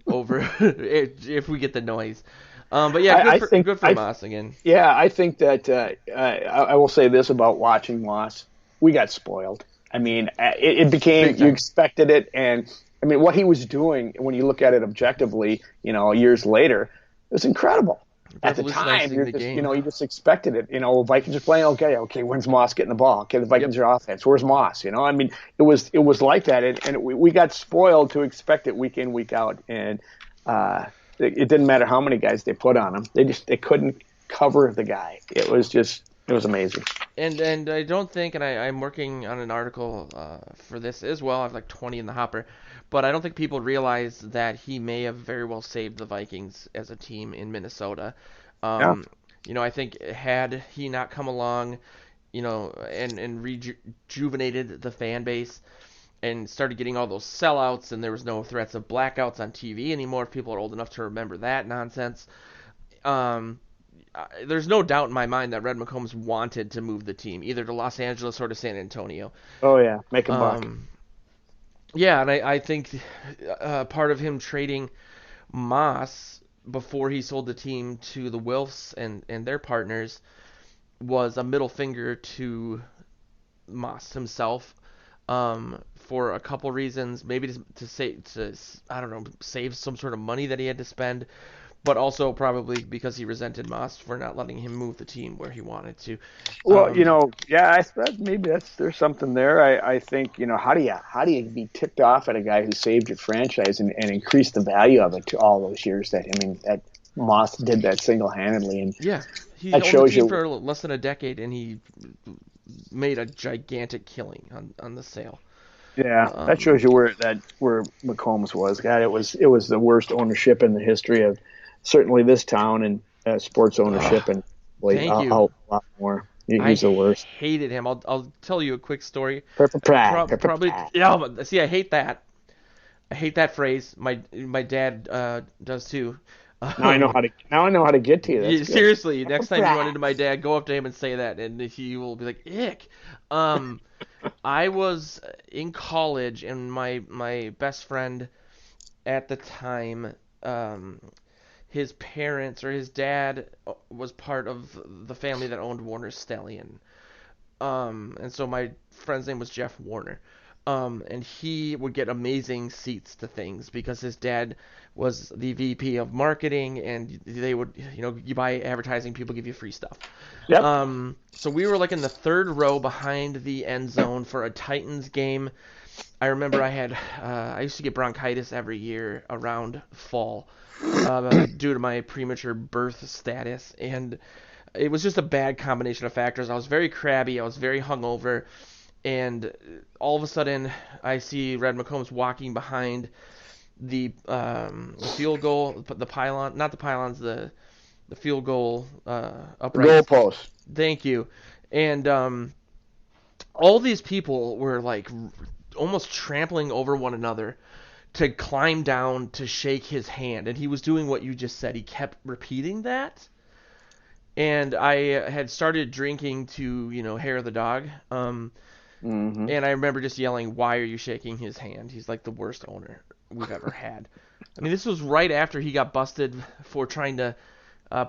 over if we get the noise. But yeah, good for Moss again. Yeah, I think that I will say this about watching Moss: we got spoiled. I mean, it became Big you time. expected it, and I mean what he was doing when you look at it objectively, years later, it was incredible. At the time, Revolutionizing the game. you just expected it. Vikings are playing okay. When's Moss getting the ball? Okay, the Vikings Yep. are offense. Where's Moss? I mean, it was like that, and we got spoiled to expect it week in week out, and it didn't matter how many guys they put on him. They couldn't cover the guy. It was amazing. And I don't think, and I'm working on an article for this as well. I have like 20 in the hopper, but I don't think people realize that he may have very well saved the Vikings as a team in Minnesota. Yeah. I think had he not come along, and rejuvenated the fan base and started getting all those sellouts, and there was no threats of blackouts on TV anymore. If people are old enough to remember that nonsense. There's no doubt in my mind that Red McCombs wanted to move the team either to Los Angeles or to San Antonio. Oh yeah, make a buck. Yeah, and I think part of him trading Moss before he sold the team to the Wilfs and their partners was a middle finger to Moss himself for a couple reasons. Maybe to save, I don't know, save some sort of money that he had to spend. but also probably because he resented Moss for not letting him move the team where he wanted to. Well, yeah, maybe there's something there. I think, how do you be ticked off at a guy who saved your franchise and increased the value of it to all those years that Moss did that single-handedly, and Yeah, he that owned the shows team you. for less than a decade, and he made a gigantic killing on the sale. Yeah, that shows you where McCombs was. God, it was the worst ownership in the history of certainly this town and sports ownership, and Thank a you. lot more. He's the worst. Hated him. I'll tell you a quick story. Probably. Yeah, but see, I hate that. I hate that phrase. My dad does too. Now I know how to get to you. That's good. Seriously, next time you run into my dad, go up to him and say that, and he will be like, "Ick." I was in college, and my best friend at the time, his parents or his dad was part of the family that owned Warner Stallion. And so my friend's name was Jeff Warner. And he would get amazing seats to things because his dad was the VP of marketing, and they would, you buy advertising, people give you free stuff. Yep. So we were like in the third row behind the end zone for a Titans game. I remember I used to get bronchitis every year around fall due to my premature birth status, and it was just a bad combination of factors. I was very crabby, I was very hungover, and all of a sudden I see Red McCombs walking behind the field goal, the pylon, not the pylons, the field goal uprights. The goalpost. Thank you. And all these people were like almost trampling over one another to climb down to shake his hand, and he was doing what you just said. He kept repeating that. And I had started drinking to, hair of the dog. And I remember just yelling, "Why are you shaking his hand? He's like the worst owner we've ever had." I mean, this was right after he got busted for trying to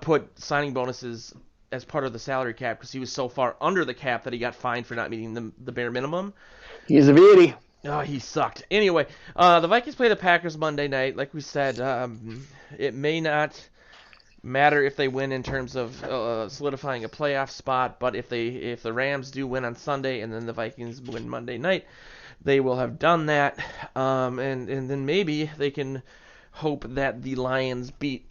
put signing bonuses as part of the salary cap because he was so far under the cap that he got fined for not meeting the bare minimum. He's a beauty. Oh, he sucked. Anyway, the Vikings play the Packers Monday night. Like we said, it may not matter if they win in terms of solidifying a playoff spot, but if the Rams do win on Sunday and then the Vikings win Monday night, they will have done that, and then maybe they can hope that the Lions beat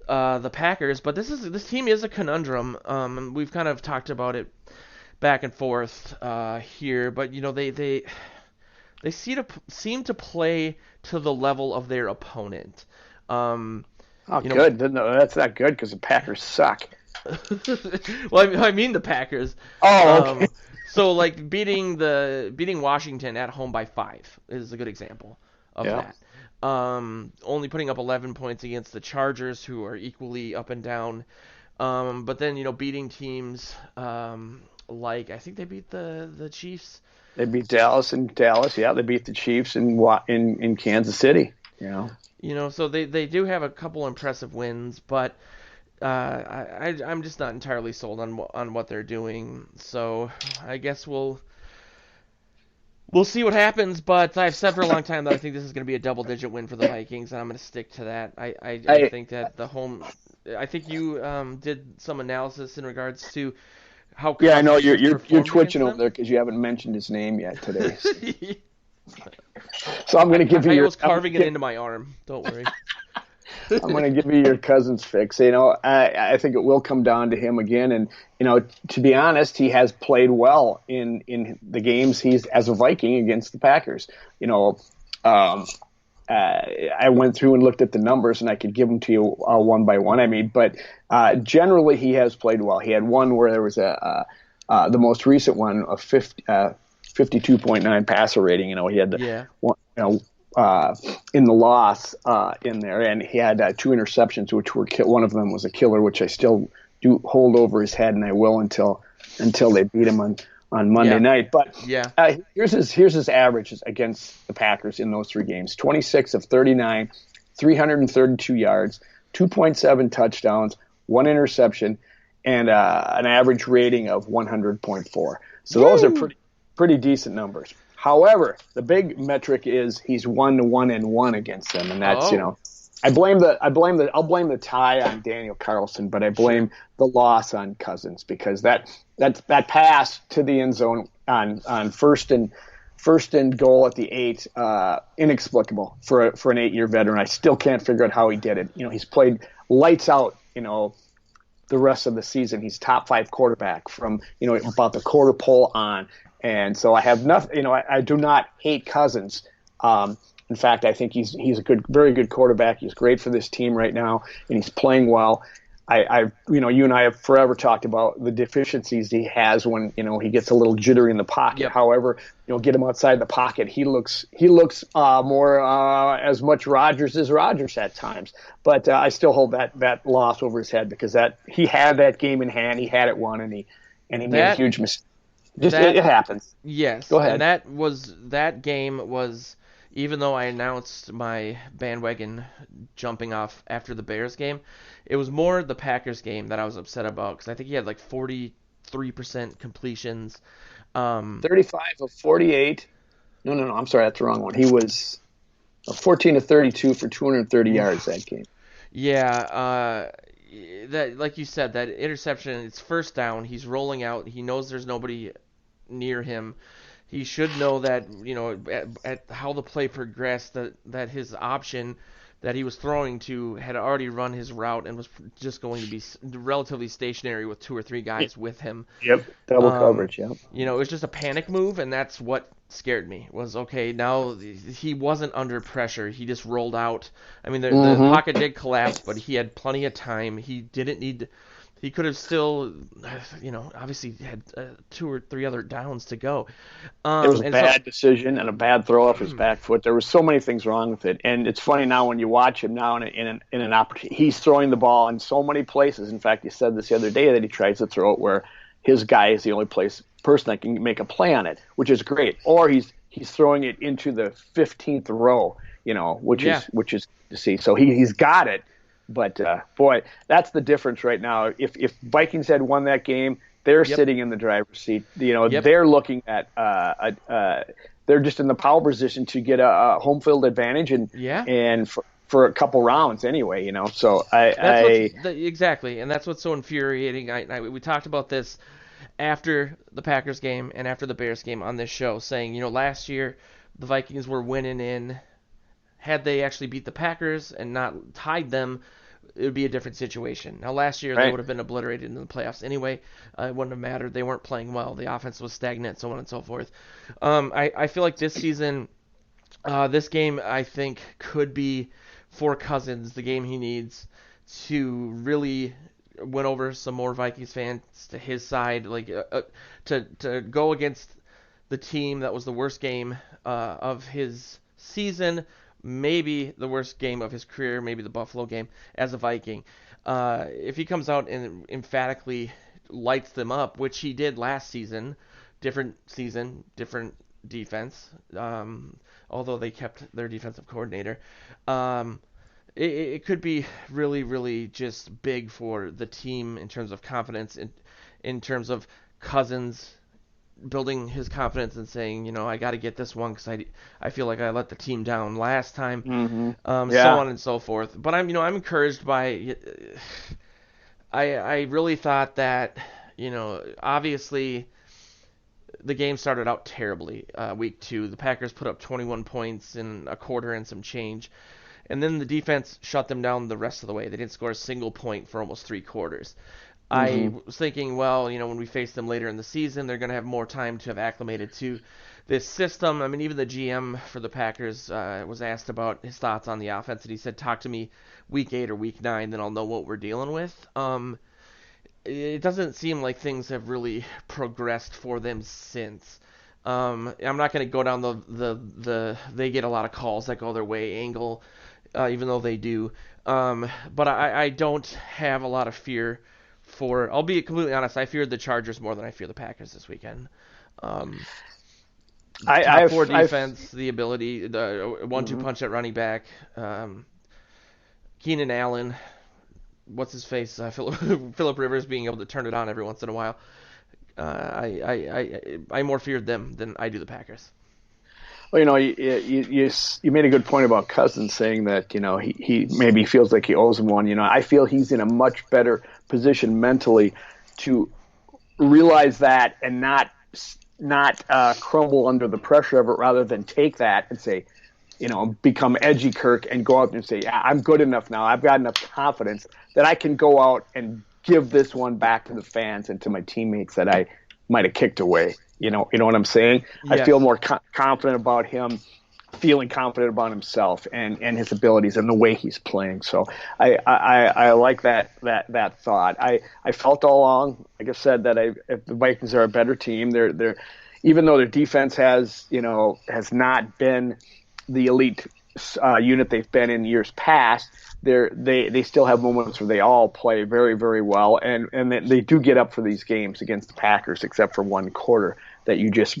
the Packers. But this team is a conundrum. We've kind of talked about it back and forth here, but they seem to play to the level of their opponent. Good. No, that's not good because the Packers suck. Well, I mean the Packers. Oh, okay. So like beating Washington at home by 5 is a good example of that. Only putting up 11 points against the Chargers, who are equally up and down. But then beating teams like I think they beat the Chiefs. They beat Dallas in Dallas. Yeah, they beat the Chiefs in Kansas City. So they do have a couple impressive wins, but I'm just not entirely sold on what they're doing. So I guess we'll see what happens. But I've said for a long time that I think this is going to be a double-digit win for the Vikings, and I'm going to stick to that. I think that the home. I think you did some analysis in regards to how. Yeah, I know you're twitching over there because you haven't mentioned his name yet today. So I'm going to give you. I was carving it into my arm. Don't worry. I'm going to give you your cousin's fix. I think it will come down to him again. And to be honest, he has played well in the games he's as a Viking against the Packers. I went through and looked at the numbers, and I could give them to you one by one. But generally he has played well. He had one where there was the most recent one of 52.9 passer rating. He had the one, in the loss in there, and he had 2 interceptions, which were one of them was a killer, which I still do hold over his head, and I will until they beat him on Monday night. But here's his averages against the Packers in those 3 games: 26 of 39, 332 yards, 2.7 touchdowns, 1 interception, and an average rating of 100.4. So those are pretty decent numbers. However, the big metric is he's 1-1-1 against them, and that's I'll blame the tie on Daniel Carlson, but I blame the loss on Cousins because that pass to the end zone on first and goal at the 8, inexplicable for an 8-year veteran. I still can't figure out how he did it. He's played lights out, the rest of the season. He's top 5 quarterback from, about the quarter pole on. And so I have nothing, I do not hate Cousins. In fact, I think he's a very good quarterback. He's great for this team right now, and he's playing well. You and I have forever talked about the deficiencies he has when, he gets a little jittery in the pocket. Yep. However, get him outside the pocket. He looks more as much Rodgers as Rodgers at times. But I still hold that loss over his head because he had that game in hand. He had it won, and he made a huge mistake. It happens. Yes. Go ahead. And that game was, even though I announced my bandwagon jumping off after the Bears game, it was more the Packers game that I was upset about because I think he had like 43% completions. 35 of 48. No, I'm sorry, that's the wrong one. He was 14 of 32 for 230 yards that game. Yeah, that, like you said, that interception, it's first down. He's rolling out. He knows there's nobody near him. He should know that, at how the play progressed, that his option that he was throwing to had already run his route and was just going to be relatively stationary with 2 or 3 guys with him. Yep, double coverage, yep. It was just a panic move, and that's what scared me. Was, okay, now he wasn't under pressure. He just rolled out. I mean, the pocket did collapse, but he had plenty of time. He didn't need... He could have still, obviously had 2 or 3 other downs to go. It was a bad decision and a bad throw off his back foot. There were so many things wrong with it. And it's funny now when you watch him now in an opportunity. He's throwing the ball in so many places. In fact, he said this the other day that he tries to throw it where his guy is the only person that can make a play on it, which is great. Or he's throwing it into the 15th row, which is to see. So he's got it. But, boy, that's the difference right now. If Vikings had won that game, they're sitting in the driver's seat. They're looking at they're just in the power position to get a home field advantage and for a couple rounds anyway, So exactly, and that's what's so infuriating. We talked about this after the Packers game and after the Bears game on this show, saying, last year the Vikings were winning in. Had they actually beat the Packers and not tied them, it would be a different situation. Now, last year, they would have been obliterated in the playoffs anyway. It wouldn't have mattered. They weren't playing well. The offense was stagnant, so on and so forth. I feel like this season, this game, I think, could be, for Cousins, the game he needs to really win over some more Vikings fans to his side, to go against the team that was the worst game of his season, maybe the worst game of his career, maybe the Buffalo game as a Viking. If he comes out and emphatically lights them up, which he did last season, different defense, although they kept their defensive coordinator, it could be really, really just big for the team in terms of confidence, in terms of Cousins building his confidence and saying, I got to get this one because I feel like I let the team down last time, so on and so forth. But I'm encouraged by. I really thought that, obviously the game started out terribly. Week 2, the Packers put up 21 points in a quarter and some change, and then the defense shut them down the rest of the way. They didn't score a single point for almost 3 quarters. I was thinking, well, when we face them later in the season, they're going to have more time to have acclimated to this system. I mean, even the GM for the Packers was asked about his thoughts on the offense, and he said, talk to me week 8 or week 9, then I'll know what we're dealing with. It doesn't seem like things have really progressed for them since. I'm not going to go down the they get a lot of calls that go their way angle, even though they do. But I don't have a lot of fear I'll be completely honest, I feared the Chargers more than I fear the Packers this weekend. Top 4 defense, the ability, the 1-2 punch at running back, Keenan Allen, what's his face, Phillip Rivers being able to turn it on every once in a while. I more feared them than I do the Packers. Well, you made a good point about Cousins saying that he maybe feels like he owes him one. I feel he's in a much better position mentally to realize that and not crumble under the pressure of it, rather than take that and say, become edgy Kirk and go out there and say, yeah, I'm good enough now. I've got enough confidence that I can go out and give this one back to the fans and to my teammates that I might have kicked away. You know what I'm saying? Yes. I feel more confident about him, feeling confident about himself and his abilities and the way he's playing. So I like that thought. I felt all along, like I said, that if the Vikings are a better team, they're even though their defense has not been the elite unit they've been in years past, they still have moments where they all play very, very well, and they do get up for these games against the Packers, except for one quarter that you just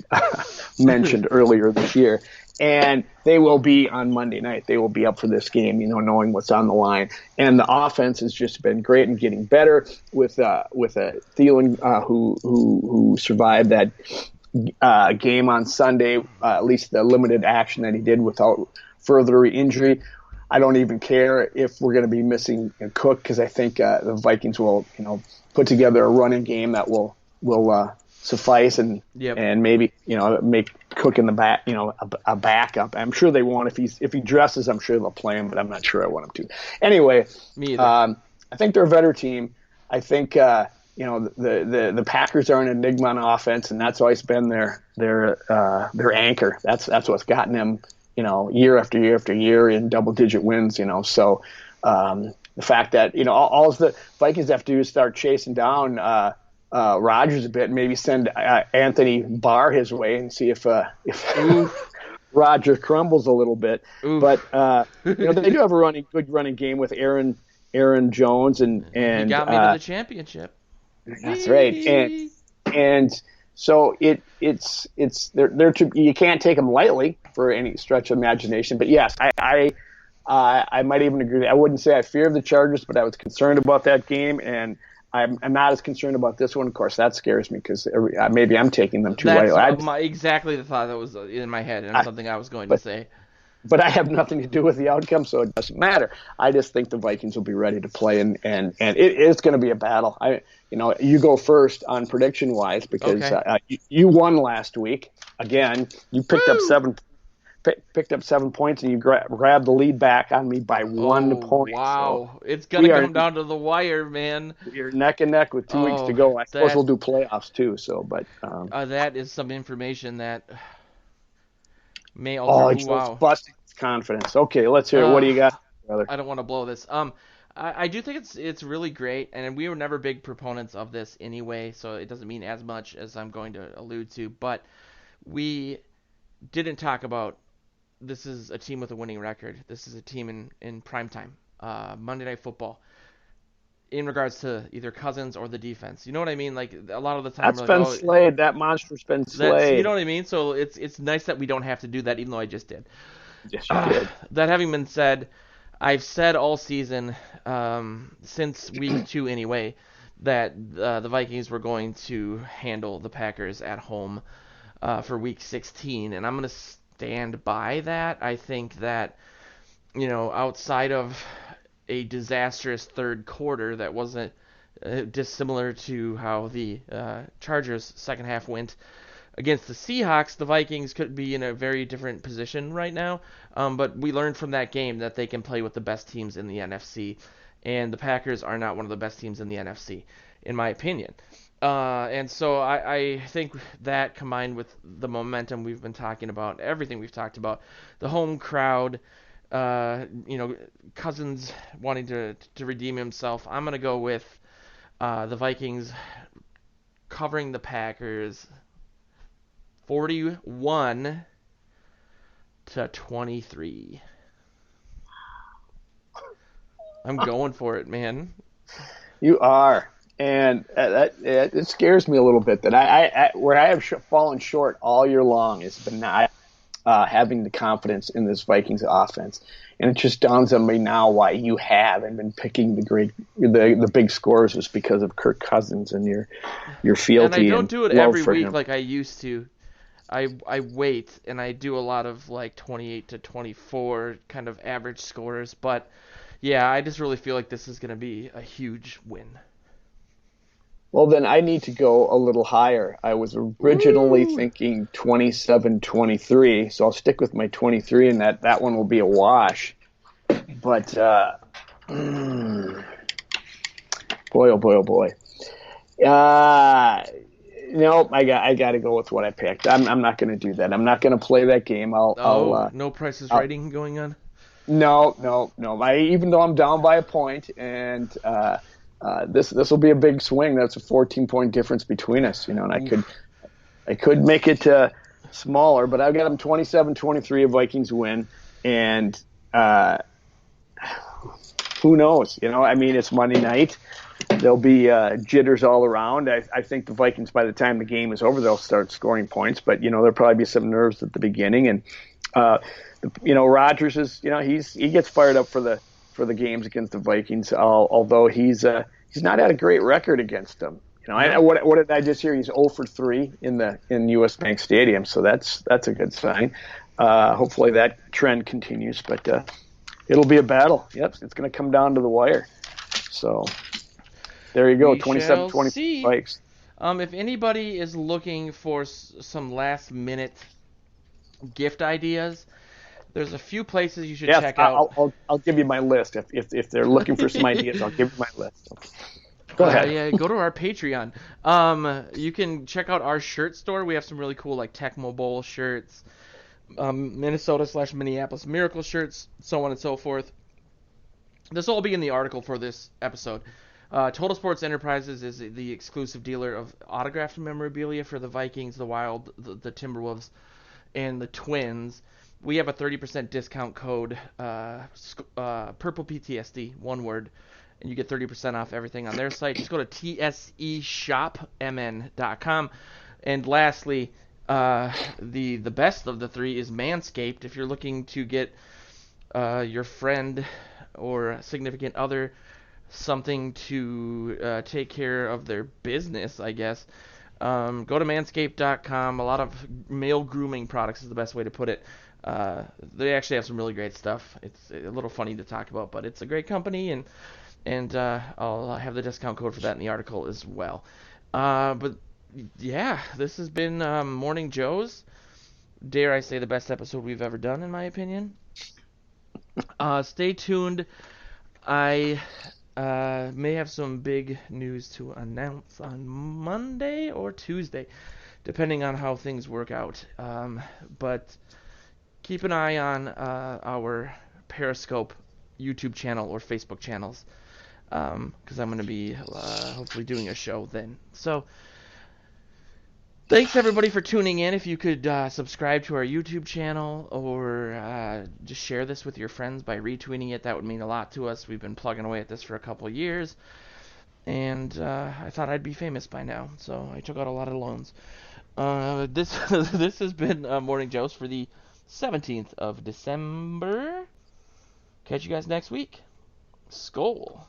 mentioned earlier this year. And they will be on Monday night. They will be up for this game, knowing what's on the line. And the offense has just been great and getting better with a Thielen who survived that game on Sunday, at least the limited action that he did without further injury. I don't even care if we're going to be missing Cook, because I think the Vikings will, put together a running game that will suffice and maybe make Cook in the back, a backup. I'm sure they won't. If he dresses, I'm sure they'll play him, but I'm not sure I want him to. Anyway, I think they're a better team. I think the Packers are an enigma on offense, and that's always been their anchor. That's what's gotten them year after year after year in double-digit wins, So the fact that, all the Vikings have to do is start chasing down Rodgers a bit and maybe send Anthony Barr his way and see if Rodgers crumbles a little bit. Oof. But, they do have a good running game with Aaron Jones. And he got me to the championship. That's right. And so it's you can't take them lightly for any stretch of imagination. But yes, I might even agree. I wouldn't say I fear the Chargers, but I was concerned about that game, and I'm not as concerned about this one. Of course, that scares me because maybe I'm taking them too lightly. That's exactly the thought that was in my head, and something I was going to say. But I have nothing to do with the outcome, so it doesn't matter. I just think the Vikings will be ready to play, and it is going to be a battle. You go first on prediction wise because you won last week. Again, you picked up 7 points, and you grabbed the lead back on me by 1 point. Wow, so it's going to come down to the wire, man. You're neck and neck with 2 weeks to go. I suppose we'll do playoffs too. So, but that is some information that may alter. Wow, busting confidence. Okay, let's hear it. What do you got, brother? I don't want to blow this. I do think it's really great, and we were never big proponents of this anyway, so it doesn't mean as much as I'm going to allude to. But we didn't talk about this is a team with a winning record. This is a team in primetime, Monday Night Football. In regards to either Cousins or the defense, you know what I mean? Like a lot of the time, that's been slayed. That monster's been slayed. You know what I mean? So it's nice that we don't have to do that, even though I just did. Yes, you did. That having been said, I've said all season, since week 2 anyway, that the Vikings were going to handle the Packers at home for week 16, and I'm going to stand by that. I think that, outside of a disastrous third quarter that wasn't dissimilar to how the Chargers' second half went against the Seahawks, the Vikings could be in a very different position right now. But we learned from that game that they can play with the best teams in the NFC, and the Packers are not one of the best teams in the NFC, in my opinion. And so I think that, combined with the momentum we've been talking about, everything we've talked about, the home crowd, Cousins wanting to redeem himself, I'm going to go with the Vikings covering the Packers 41-23. I'm going for it, man. You are. And it scares me a little bit that where I have fallen short all year long has been not having the confidence in this Vikings offense. And it just dawns on me now why you haven't been picking the big scores is because of Kirk Cousins and your fealty. And I don't do it every week like I used to. I wait and I do a lot of like 28 to 24 kind of average scores, but yeah, I just really feel like this is going to be a huge win. Well, then I need to go a little higher. I was originally Woo! thinking 27-23, so I'll stick with my 23, and that one will be a wash. But boy, oh boy, oh boy. Uh, nope, I got to go with what I picked. I'm not going to do that. I'm not going to play that game. Oh, no Price is I'll Writing going on. no, no, no. Even though I'm down by a point, and this will be a big swing. That's a 14-point difference between us, and Oof. I could make it smaller, but I've got them 27-23, a Vikings win, and who knows? I mean, it's Monday night. There'll be jitters all around. I think the Vikings, by the time the game is over, they'll start scoring points, but there'll probably be some nerves at the beginning, and Rodgers is he gets fired up for the games against the Vikings, although he's not had a great record against them. No. What did I just hear? He's 0 for 3 in US Bank Stadium, so that's a good sign. Hopefully that trend continues, but it'll be a battle. Yep, it's going to come down to the wire. So there you go, 27-20 Vikes. If anybody is looking for some last minute gift ideas, there's a few places you should check out. I'll give you my list. If they're looking for some ideas, I'll give you my list. Go ahead. Yeah, go to our Patreon. You can check out our shirt store. We have some really cool like Tecmo Bowl shirts, Minnesota/Minneapolis Miracle shirts, so on and so forth. This will all be in the article for this episode. Total Sports Enterprises is the exclusive dealer of autographed memorabilia for the Vikings, the Wild, the Timberwolves, and the Twins. We have a 30% discount code, Purple PTSD, one word, and you get 30% off everything on their site. Just go to tseshopmn.com. And lastly, the best of the three is Manscaped. If you're looking to get your friend or significant other something to take care of their business, I guess, go to manscaped.com. A lot of male grooming products is the best way to put it. They actually have some really great stuff. It's a little funny to talk about, but it's a great company, and I'll have the discount code for that in the article as well. But yeah, this has been Morning Joe's. Dare I say the best episode we've ever done, in my opinion. Stay tuned. I may have some big news to announce on Monday or Tuesday, depending on how things work out. But keep an eye on our Periscope YouTube channel or Facebook channels, because I'm going to be hopefully doing a show then. So thanks everybody for tuning in. If you could subscribe to our YouTube channel or just share this with your friends by retweeting it, that would mean a lot to us. We've been plugging away at this for a couple of years, and I thought I'd be famous by now, so I took out a lot of loans. This this has been Morning Joe's for the 17th of December. Catch you guys next week. Skol.